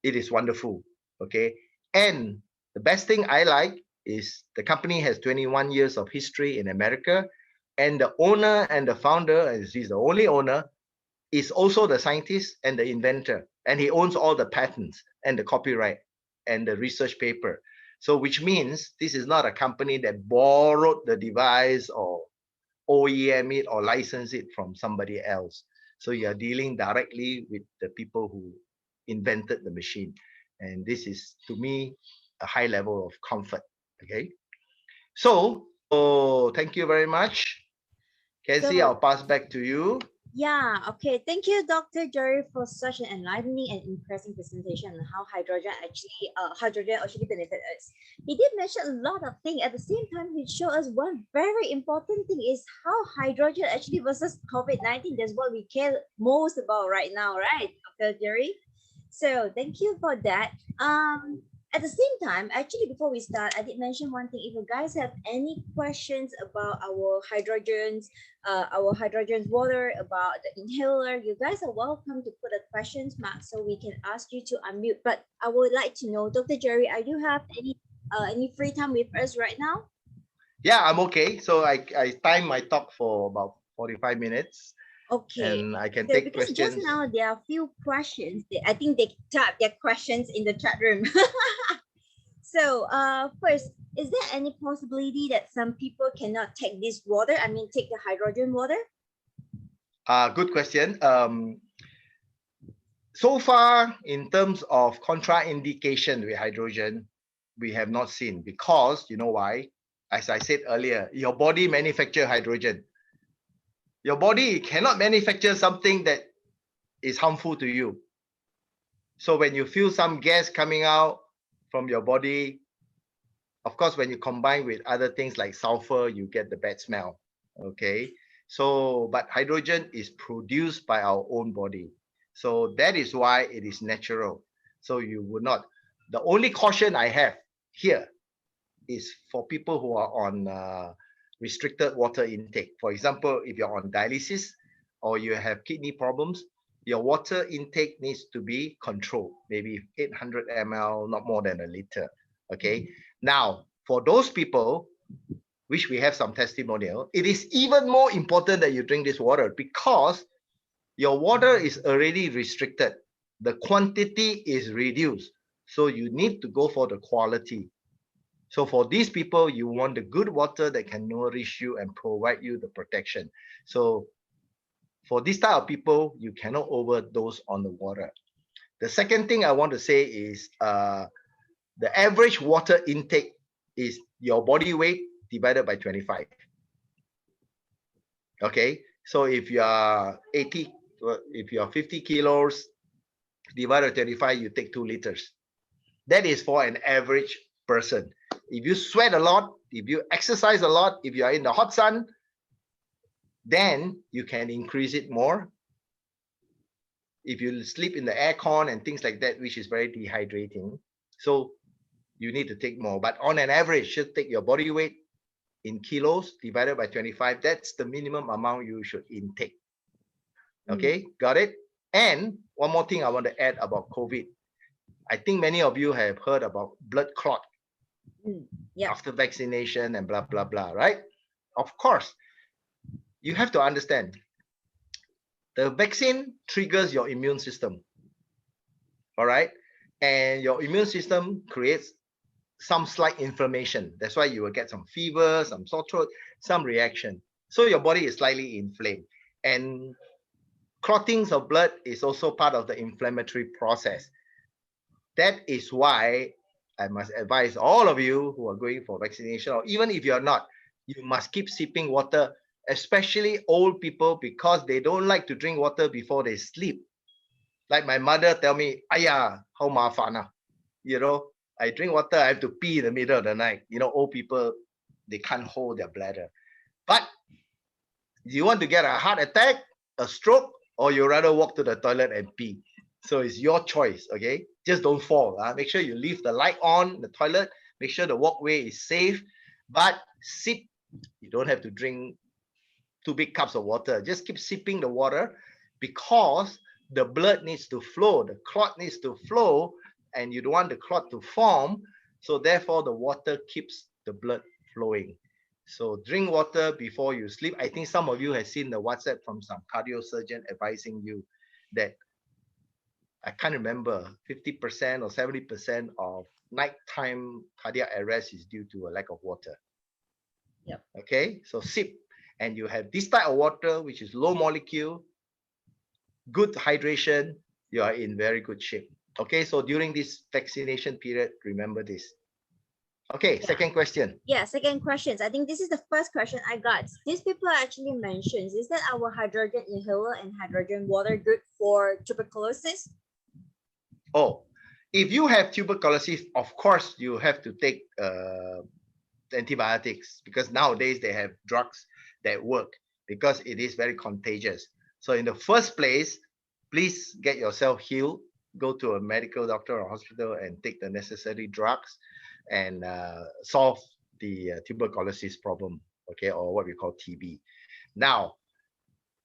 it is wonderful. Okay, and the best thing I like is the company has 21 years of history in America. And the owner and the founder, and he's the only owner, is also the scientist and the inventor. And he owns all the patents and the copyright and the research paper. So which means this is not a company that borrowed the device or OEM it or license it from somebody else. So you're dealing directly with the people who invented the machine. And this is, to me, a high level of comfort. Okay. So thank you very much. Casey, So- I'll pass back to you. Yeah, okay. Thank you, Dr. Jerry, for such an enlightening and impressive presentation on how hydrogen actually benefit us. He did mention a lot of things. At the same time, he showed us one very important thing is how hydrogen actually versus COVID-19. That's what we care most about right now, right, Dr. Jerry? So thank you for that. At the same time, actually, before we start, I did mention one thing. If you guys have any questions about our hydrogen water, about the inhaler, you guys are welcome to put a questions mark so we can ask you to unmute. But I would like to know, Dr. Jerry, are you have any free time with us right now? Yeah, I'm okay. So I time my talk for about 45 minutes. Okay. And I can So take because questions. just now there are a few questions. I think they typed their questions in the chat room. So first, is there any possibility that some people cannot take this water? I mean, take the hydrogen water? Good question. So far, in terms of contraindication with hydrogen, we have not seen, because you know why? As I said earlier, your body manufactures hydrogen. Your body cannot manufacture something that is harmful to you. So when you feel some gas coming out from your body, of course, when you combine with other things like sulfur, you get the bad smell. Okay. So, but hydrogen is produced by our own body. So that is why it is natural. So you would not. The only caution I have here is for people who are on restricted water intake. For example, if you're on dialysis or you have kidney problems, your water intake needs to be controlled, maybe 800 ml, not more than a liter. Okay. Now, for those people, which we have some testimonial, it is even more important that you drink this water, because your water is already restricted. The quantity is reduced. So you need to go for the quality. So for these people, you want the good water that can nourish you and provide you the protection. So for this type of people, you cannot overdose on the water. The second thing I want to say is the average water intake is your body weight divided by 25. Okay, so if you are 50 kilos divided by 25, you take 2 liters. That is for an average person. If you sweat a lot, if you exercise a lot, if you are in the hot sun, then you can increase it more. If you sleep in the aircon and things like that, which is very dehydrating, so you need to take more. But on an average, should take your body weight in kilos divided by 25. That's the minimum amount you should intake. Okay, got it? And one more thing I want to add about COVID. I think many of you have heard about blood clot after vaccination and blah, blah, blah, right? Of course, you have to understand the vaccine triggers your immune system. All right. And your immune system creates some slight inflammation. That's why you will get some fever, some sore throat, some reaction. So your body is slightly inflamed. And clottings of blood is also part of the inflammatory process. That is why I must advise all of you who are going for vaccination, or even if you're not, you must keep sipping water, especially old people, because they don't like to drink water before they sleep. Like my mother tell me, "Aya, how mafana." You know, I drink water, I have to pee in the middle of the night. You know, old people, they can't hold their bladder. But you want to get a heart attack, a stroke, or you rather walk to the toilet and pee. So it's your choice, okay? Just don't fall. Make sure you leave the light on the toilet. Make sure the walkway is safe. But sip. You don't have to drink 2 big cups of water. Just keep sipping the water, because the blood needs to flow. The clot needs to flow, and you don't want the clot to form. So therefore, the water keeps the blood flowing. So drink water before you sleep. I think some of you have seen the WhatsApp from some cardio surgeon advising you that I can't remember 50% or 70% of nighttime cardiac arrest is due to a lack of water. Yep. Okay, so sip, and you have this type of water which is low molecule, good hydration, you are in very good shape. Okay, so during this vaccination period, remember this. Okay, Yeah. second question. Yeah, second questions. I think this is the first question I got. These people actually mentions, is that our hydrogen inhaler and hydrogen water good for tuberculosis? Oh, if you have tuberculosis, of course you have to take antibiotics, because nowadays they have drugs that work, because it is very contagious. So in the first place, please get yourself healed, go to a medical doctor or hospital and take the necessary drugs and solve the tuberculosis problem, okay, or what we call TB. Now,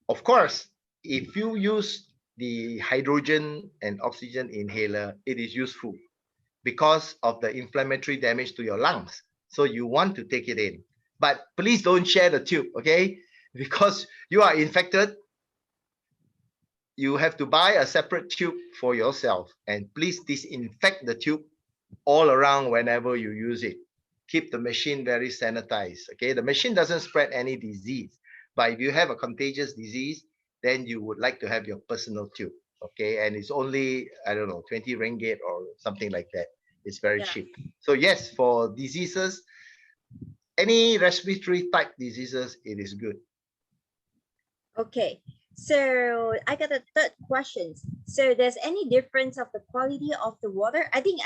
of course, if you use the hydrogen and oxygen inhaler, it is useful because of the inflammatory damage to your lungs. So you want to take it in, but please don't share the tube, okay? Because you are infected, you have to buy a separate tube for yourself, and please disinfect the tube all around whenever you use it. Keep the machine very sanitized, okay? The machine doesn't spread any disease, but if you have a contagious disease, then you would like to have your personal tube, okay? And it's only, I don't know, 20 ringgit or something like that. It's very cheap. So yes, for diseases, any respiratory type diseases, it is good. Okay, so I got a third question. So there's any difference of the quality of the water? I think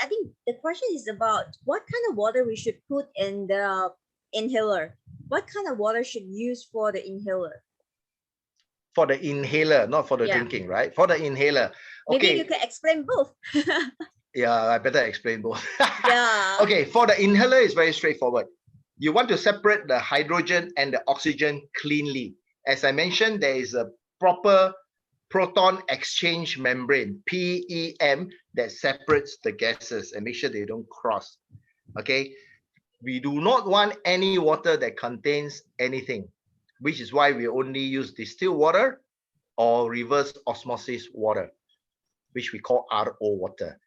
the question is about what kind of water we should put in the inhaler. What kind of water should use for the inhaler? For the inhaler, not for the drinking, right? For the inhaler. Maybe Okay. you can explain both. Yeah, I better explain both. Yeah. Okay, for the inhaler, it's very straightforward. You want to separate the hydrogen and the oxygen cleanly. As I mentioned, there is a proper proton exchange membrane, PEM, that separates the gases and make sure they don't cross. Okay, we do not want any water that contains anything, which is why we only use distilled water or reverse osmosis water, which we call RO water.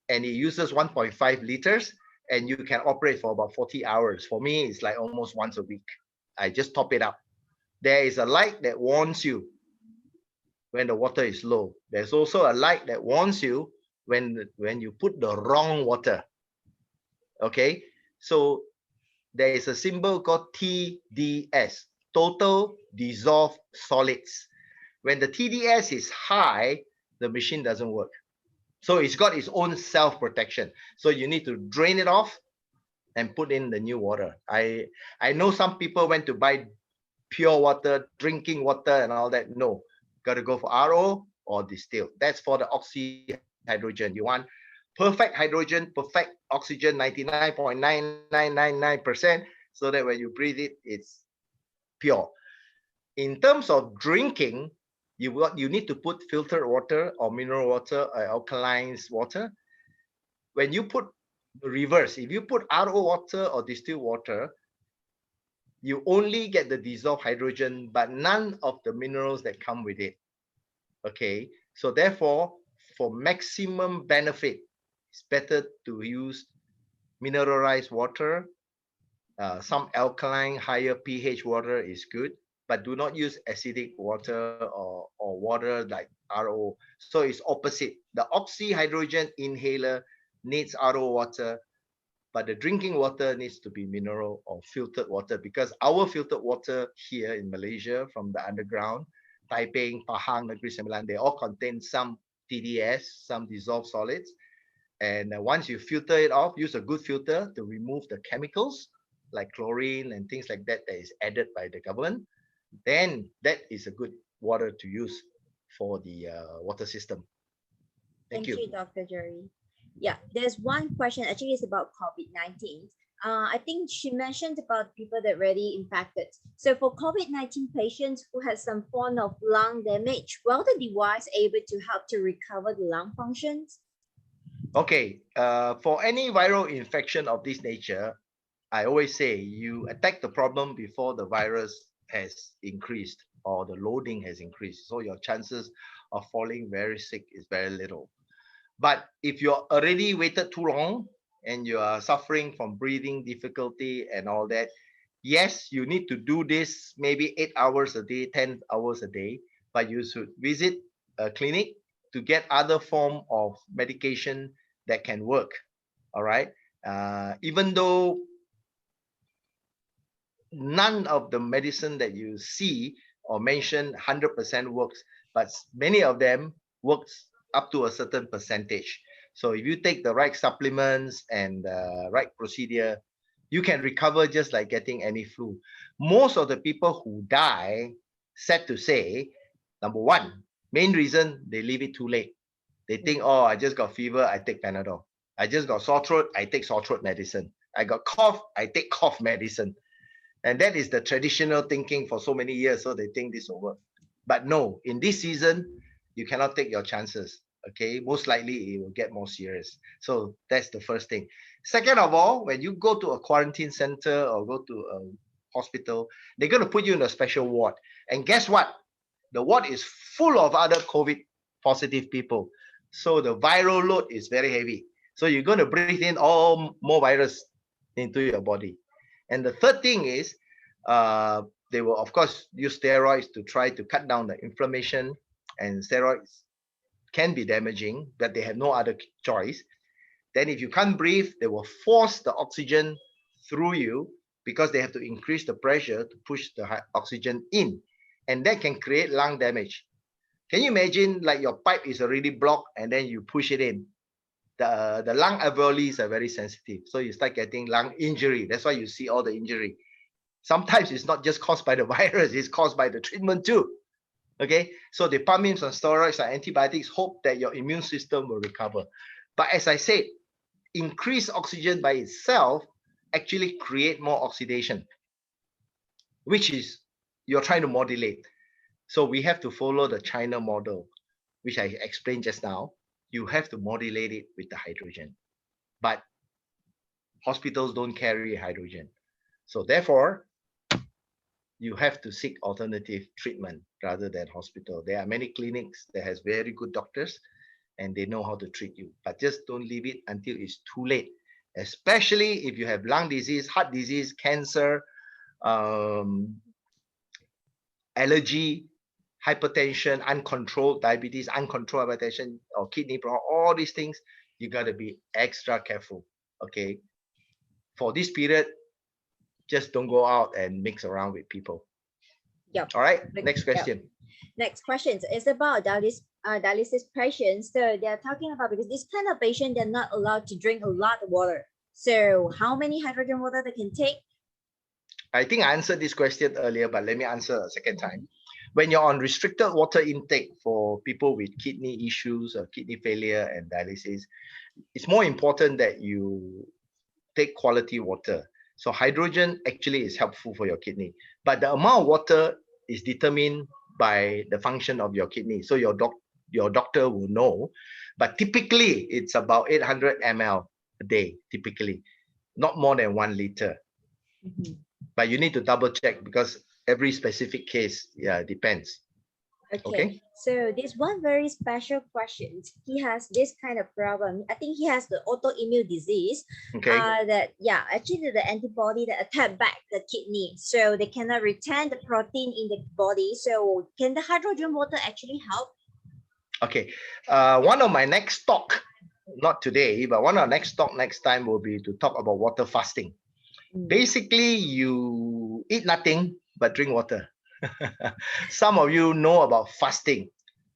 And it uses 1.5 liters, and you can operate for about 40 hours. For me, it's like almost once a week. I just top it up. There is a light that warns you when the water is low. There's also a light that warns you when you put the wrong water. Okay, so there is a symbol called TDS, total dissolved solids. When the TDS is high, the machine doesn't work. So it's got its own self-protection. So you need to drain it off and put in the new water. I know some people went to buy pure water, drinking water and all that. No, got to go for RO or distilled. That's for the oxy hydrogen. You want perfect hydrogen, perfect oxygen, 99.9999%, so that when you breathe it, it's pure. In terms of drinking, you need to put filtered water or mineral water or alkaline water. When you put reverse, if you put RO water or distilled water, you only get the dissolved hydrogen, but none of the minerals that come with it. Okay, so therefore, for maximum benefit, it's better to use mineralized water. Some alkaline, higher pH water is good, but do not use acidic water or water like RO. So it's opposite. The oxy hydrogen inhaler needs RO water, but the drinking water needs to be mineral or filtered water, because our filtered water here in Malaysia from the underground, Taiping, Pahang, Negeri Sembilan, they all contain some TDS, some dissolved solids. And once you filter it off, use a good filter to remove the chemicals like chlorine and things like that that is added by the government, then that is a good water to use for the water system. Thank you. Dr. Jerry. Yeah, there's one question actually is about COVID-19. I think she mentioned about people that already infected. So for COVID-19 patients who has some form of lung damage, will the device able to help to recover the lung functions? Okay, for any viral infection of this nature, I always say you attack the problem before the virus has increased or the loading has increased. So your chances of falling very sick is very little. But if you're already waited too long and you are suffering from breathing difficulty and all that, yes, you need to do this maybe 8 hours a day, 10 hours a day, but you should visit a clinic to get other form of medication that can work. All right. Even though none of the medicine that you see or mention 100% works, but many of them works up to a certain percentage. So if you take the right supplements and the right procedure, you can recover just like getting any flu. Most of the people who die, sad to say, number one, main reason they leave it too late. They think, oh, I just got fever, I take Panadol. I just got sore throat, I take sore throat medicine. I got cough, I take cough medicine. And that is the traditional thinking for so many years. So they think this will work. But no, in this season, you cannot take your chances. Okay, most likely it will get more serious. So that's the first thing. Second of all, when you go to a quarantine center or go to a hospital, they're going to put you in a special ward. And guess what? The ward is full of other COVID positive people. So the viral load is very heavy. So you're going to breathe in all more virus into your body. And the third thing is, they will of course use steroids to try to cut down the inflammation, and steroids can be damaging, but they have no other choice. Then if you can't breathe, they will force the oxygen through you because they have to increase the pressure to push the oxygen in, and that can create lung damage. Can you imagine, like your pipe is already blocked and then you push it in? The lung alveoli are very sensitive, so you start getting lung injury. That's why you see all the injury. Sometimes it's not just caused by the virus, it's caused by the treatment too. Okay, so they pump in some steroids and antibiotics, hope that your immune system will recover. But as I said, increased oxygen by itself actually create more oxidation, which is you're trying to modulate. So we have to follow the China model, which I explained just now. You have to modulate it with the hydrogen. But hospitals don't carry hydrogen. So therefore, you have to seek alternative treatment rather than hospital. There are many clinics that has very good doctors and they know how to treat you, but just don't leave it until it's too late, especially if you have lung disease, heart disease, cancer, allergy, hypertension, uncontrolled diabetes, uncontrolled hypertension, or kidney problem, all these things, you got to be extra careful. Okay. For this period, just don't go out and mix around with people. Yep. All right. Next question. Yep. Next question is about dialysis patients. So they're talking about, because this kind of patient, they're not allowed to drink a lot of water. So how many hydrogen water they can take? I think I answered this question earlier, but let me answer a second time. When you're on restricted water intake for people with kidney issues or kidney failure and dialysis, it's more important that you take quality water. So hydrogen actually is helpful for your kidney, but the amount of water is determined by the function of your kidney. So your doctor will know, but typically it's about 800 ml a day, typically, not more than 1 liter. Mm-hmm. But you need to double check because every specific case, yeah, depends. Okay. So this one very special question. He has this kind of problem. I think he has the autoimmune disease. Okay. Actually the antibody that attack back the kidney, so they cannot retain the protein in the body. So can the hydrogen water actually help? Okay. One of my next talk, not today, but one of our next talk next time will be to talk about water fasting. Basically, you eat nothing but drink water. Some of you know about fasting,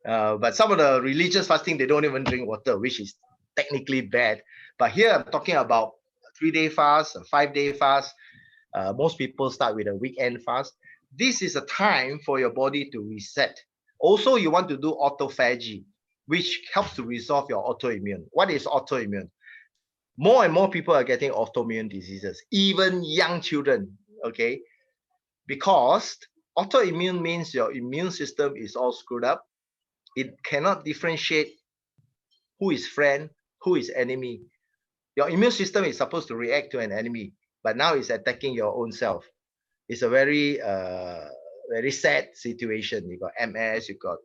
but some of the religious fasting, they don't even drink water, which is technically bad. But here I'm talking about a 3-day fast, a 5-day fast. Most people start with a weekend fast. This is a time for your body to reset. Also, you want to do autophagy, which helps to resolve your autoimmune. What is autoimmune? More and more people are getting autoimmune diseases, even young children, okay? Because autoimmune means your immune system is all screwed up. It cannot differentiate who is friend, who is enemy. Your immune system is supposed to react to an enemy. but now it's attacking your own self. It's a very very sad situation. You got MS, you got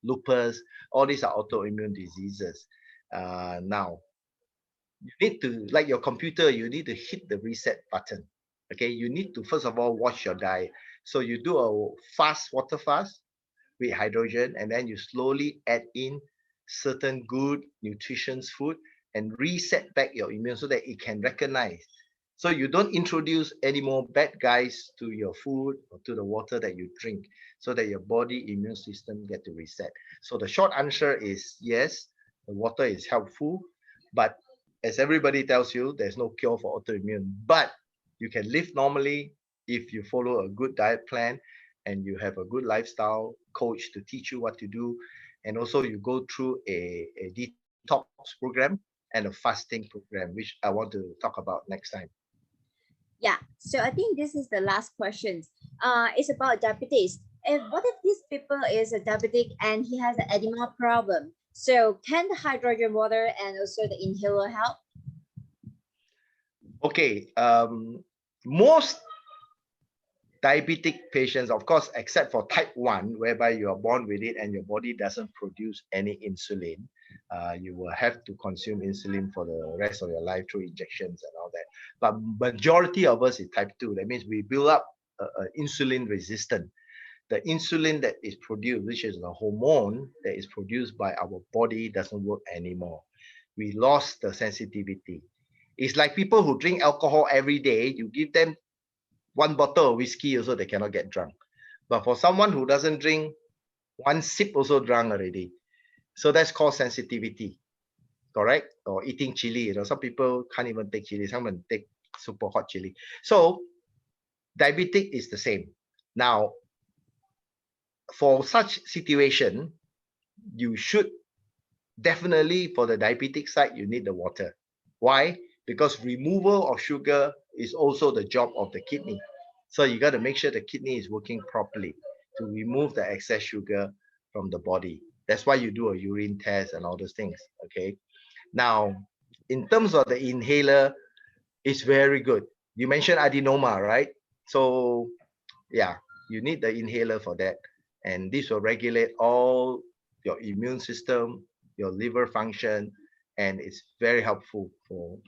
lupus, all these are autoimmune diseases. Now you need to, like your computer, you need to hit the reset button. Okay, you need to first of all watch your diet. So you do a fast water fast with hydrogen, and then you slowly add in certain good nutritious food and reset back your immune so that it can recognize. So you don't introduce any more bad guys to your food or to the water that you drink, so that your body immune system get to reset. So the short answer is yes, the water is helpful, but as everybody tells you, there's no cure for autoimmune. But you can live normally if you follow a good diet plan and you have a good lifestyle coach to teach you what to do. And also you go through a detox program and a fasting program, which I want to talk about next time. Yeah, so I think this is the last question. It's about diabetes. What if this people is a diabetic and he has an edema problem? So can the hydrogen water and also the inhaler help? Okay, most diabetic patients, of course, except for type 1, whereby you are born with it and your body doesn't produce any insulin, you will have to consume insulin for the rest of your life through injections and all that. But majority of us is type 2. That means we build up insulin resistant. The insulin that is produced, which is the hormone that is produced by our body, doesn't work anymore. We lost the sensitivity. It's like people who drink alcohol every day. You give them one bottle of whiskey also, they cannot get drunk. But for someone who doesn't drink, one sip also drunk already. So that's called sensitivity, correct? Or eating chili. You know, some people can't even take chili. Some take super hot chili. So diabetic is the same. Now, for such situation, you should definitely, for the diabetic side, you need the water. Why? Because removal of sugar is also the job of the kidney. So you got to make sure the kidney is working properly to remove the excess sugar from the body. That's why you do a urine test and all those things. Okay. Now, in terms of the inhaler, it's very good. You mentioned adenoma, right? So yeah, you need the inhaler for that. And this will regulate all your immune system, your liver function, and it's very helpful for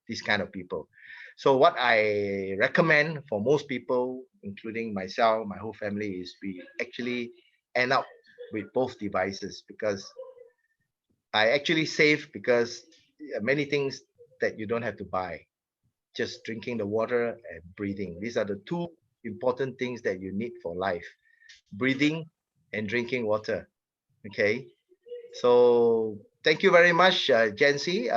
these kind of people. So what I recommend for most people, including myself, my whole family, is we actually end up with both devices, because I actually save, because many things that you don't have to buy, just drinking the water and breathing. These are the two important things that you need for life: breathing and drinking water. Okay, so thank you very much, Jancy.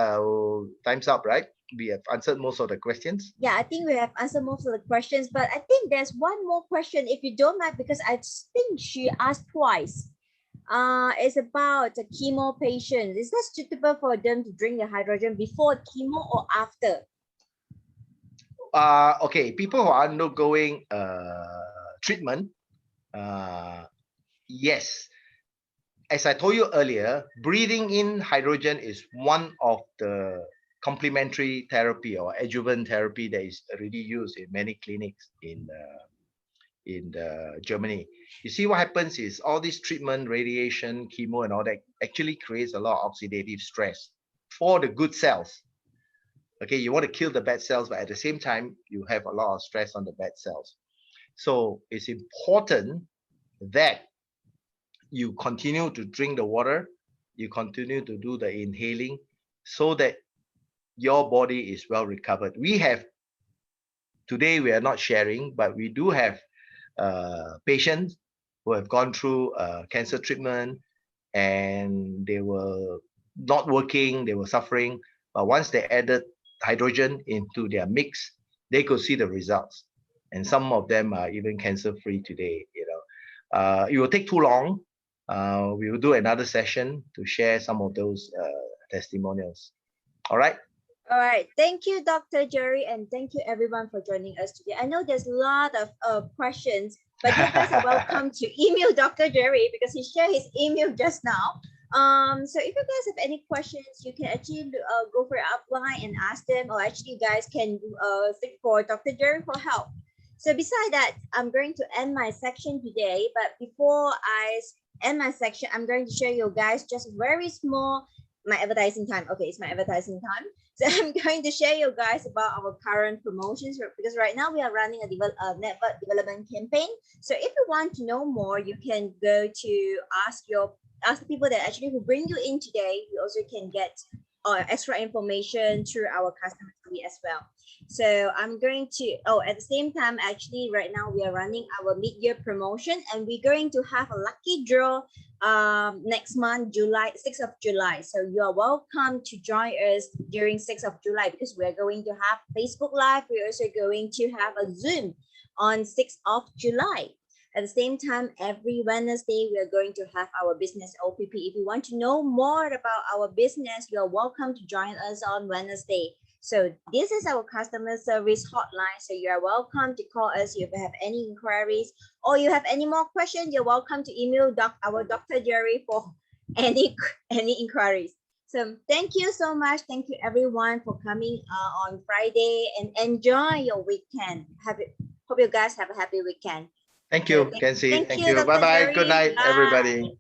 Time's up, right? We have answered most of the questions. Yeah, I think we have answered most of the questions, but I think there's one more question, if you don't mind, because I think she asked twice. It's about the chemo patients. Is that suitable for them to drink the hydrogen before chemo or after? Okay, people who are undergoing treatment, yes. As I told you earlier, breathing in hydrogen is one of the complementary therapy or adjuvant therapy that is already used in many clinics in Germany. You see, what happens is all this treatment, radiation, chemo, and all that actually creates a lot of oxidative stress for the good cells. Okay, you want to kill the bad cells, but at the same time, you have a lot of stress on the bad cells. So it's important that you continue to drink the water, you continue to do the inhaling, so that your body is well recovered. Today we are not sharing, but we do have patients who have gone through cancer treatment, and they were not working, they were suffering, but once they added hydrogen into their mix, they could see the results. And some of them are even cancer-free today. It will take too long. We will do another session to share some of those testimonials. All right. All right. Thank you, Dr. Jerry, and thank you everyone for joining us today. I know there's a lot of questions, but you guys are welcome to email Dr. Jerry, because he shared his email just now. So if you guys have any questions, you can actually go for upline and ask them, or actually you guys can seek for Dr. Jerry for help. So beside that, I'm going to end my section today. But before I end my section, I'm going to show you guys just very small my advertising time. Okay, it's my advertising time. So I'm going to share you guys about our current promotions because right now we are running a network development campaign. So if you want to know more, you can go to ask the people that actually who bring you in today. You also can get extra information through our customer service as well. So I'm going to, at the same time, actually right now we are running our mid-year promotion, and we're going to have a lucky draw next month, 6th of July. So you are welcome to join us during 6th of July because we're going to have Facebook Live. We're also going to have a Zoom on 6th of July. At the same time, every Wednesday, we are going to have our business OPP. If you want to know more about our business, you are welcome to join us on Wednesday. So this is our customer service hotline. So you are welcome to call us if you have any inquiries or you have any more questions. You're welcome to email our Dr. Jerry for any inquiries. So thank you so much. Thank you everyone for coming on Friday, and enjoy your weekend. Hope you guys have a happy weekend. Thank you, Okay, Kenzie. thank Thank you, you. Dr. Bye-bye. Jerry. Good night, Bye. everybody.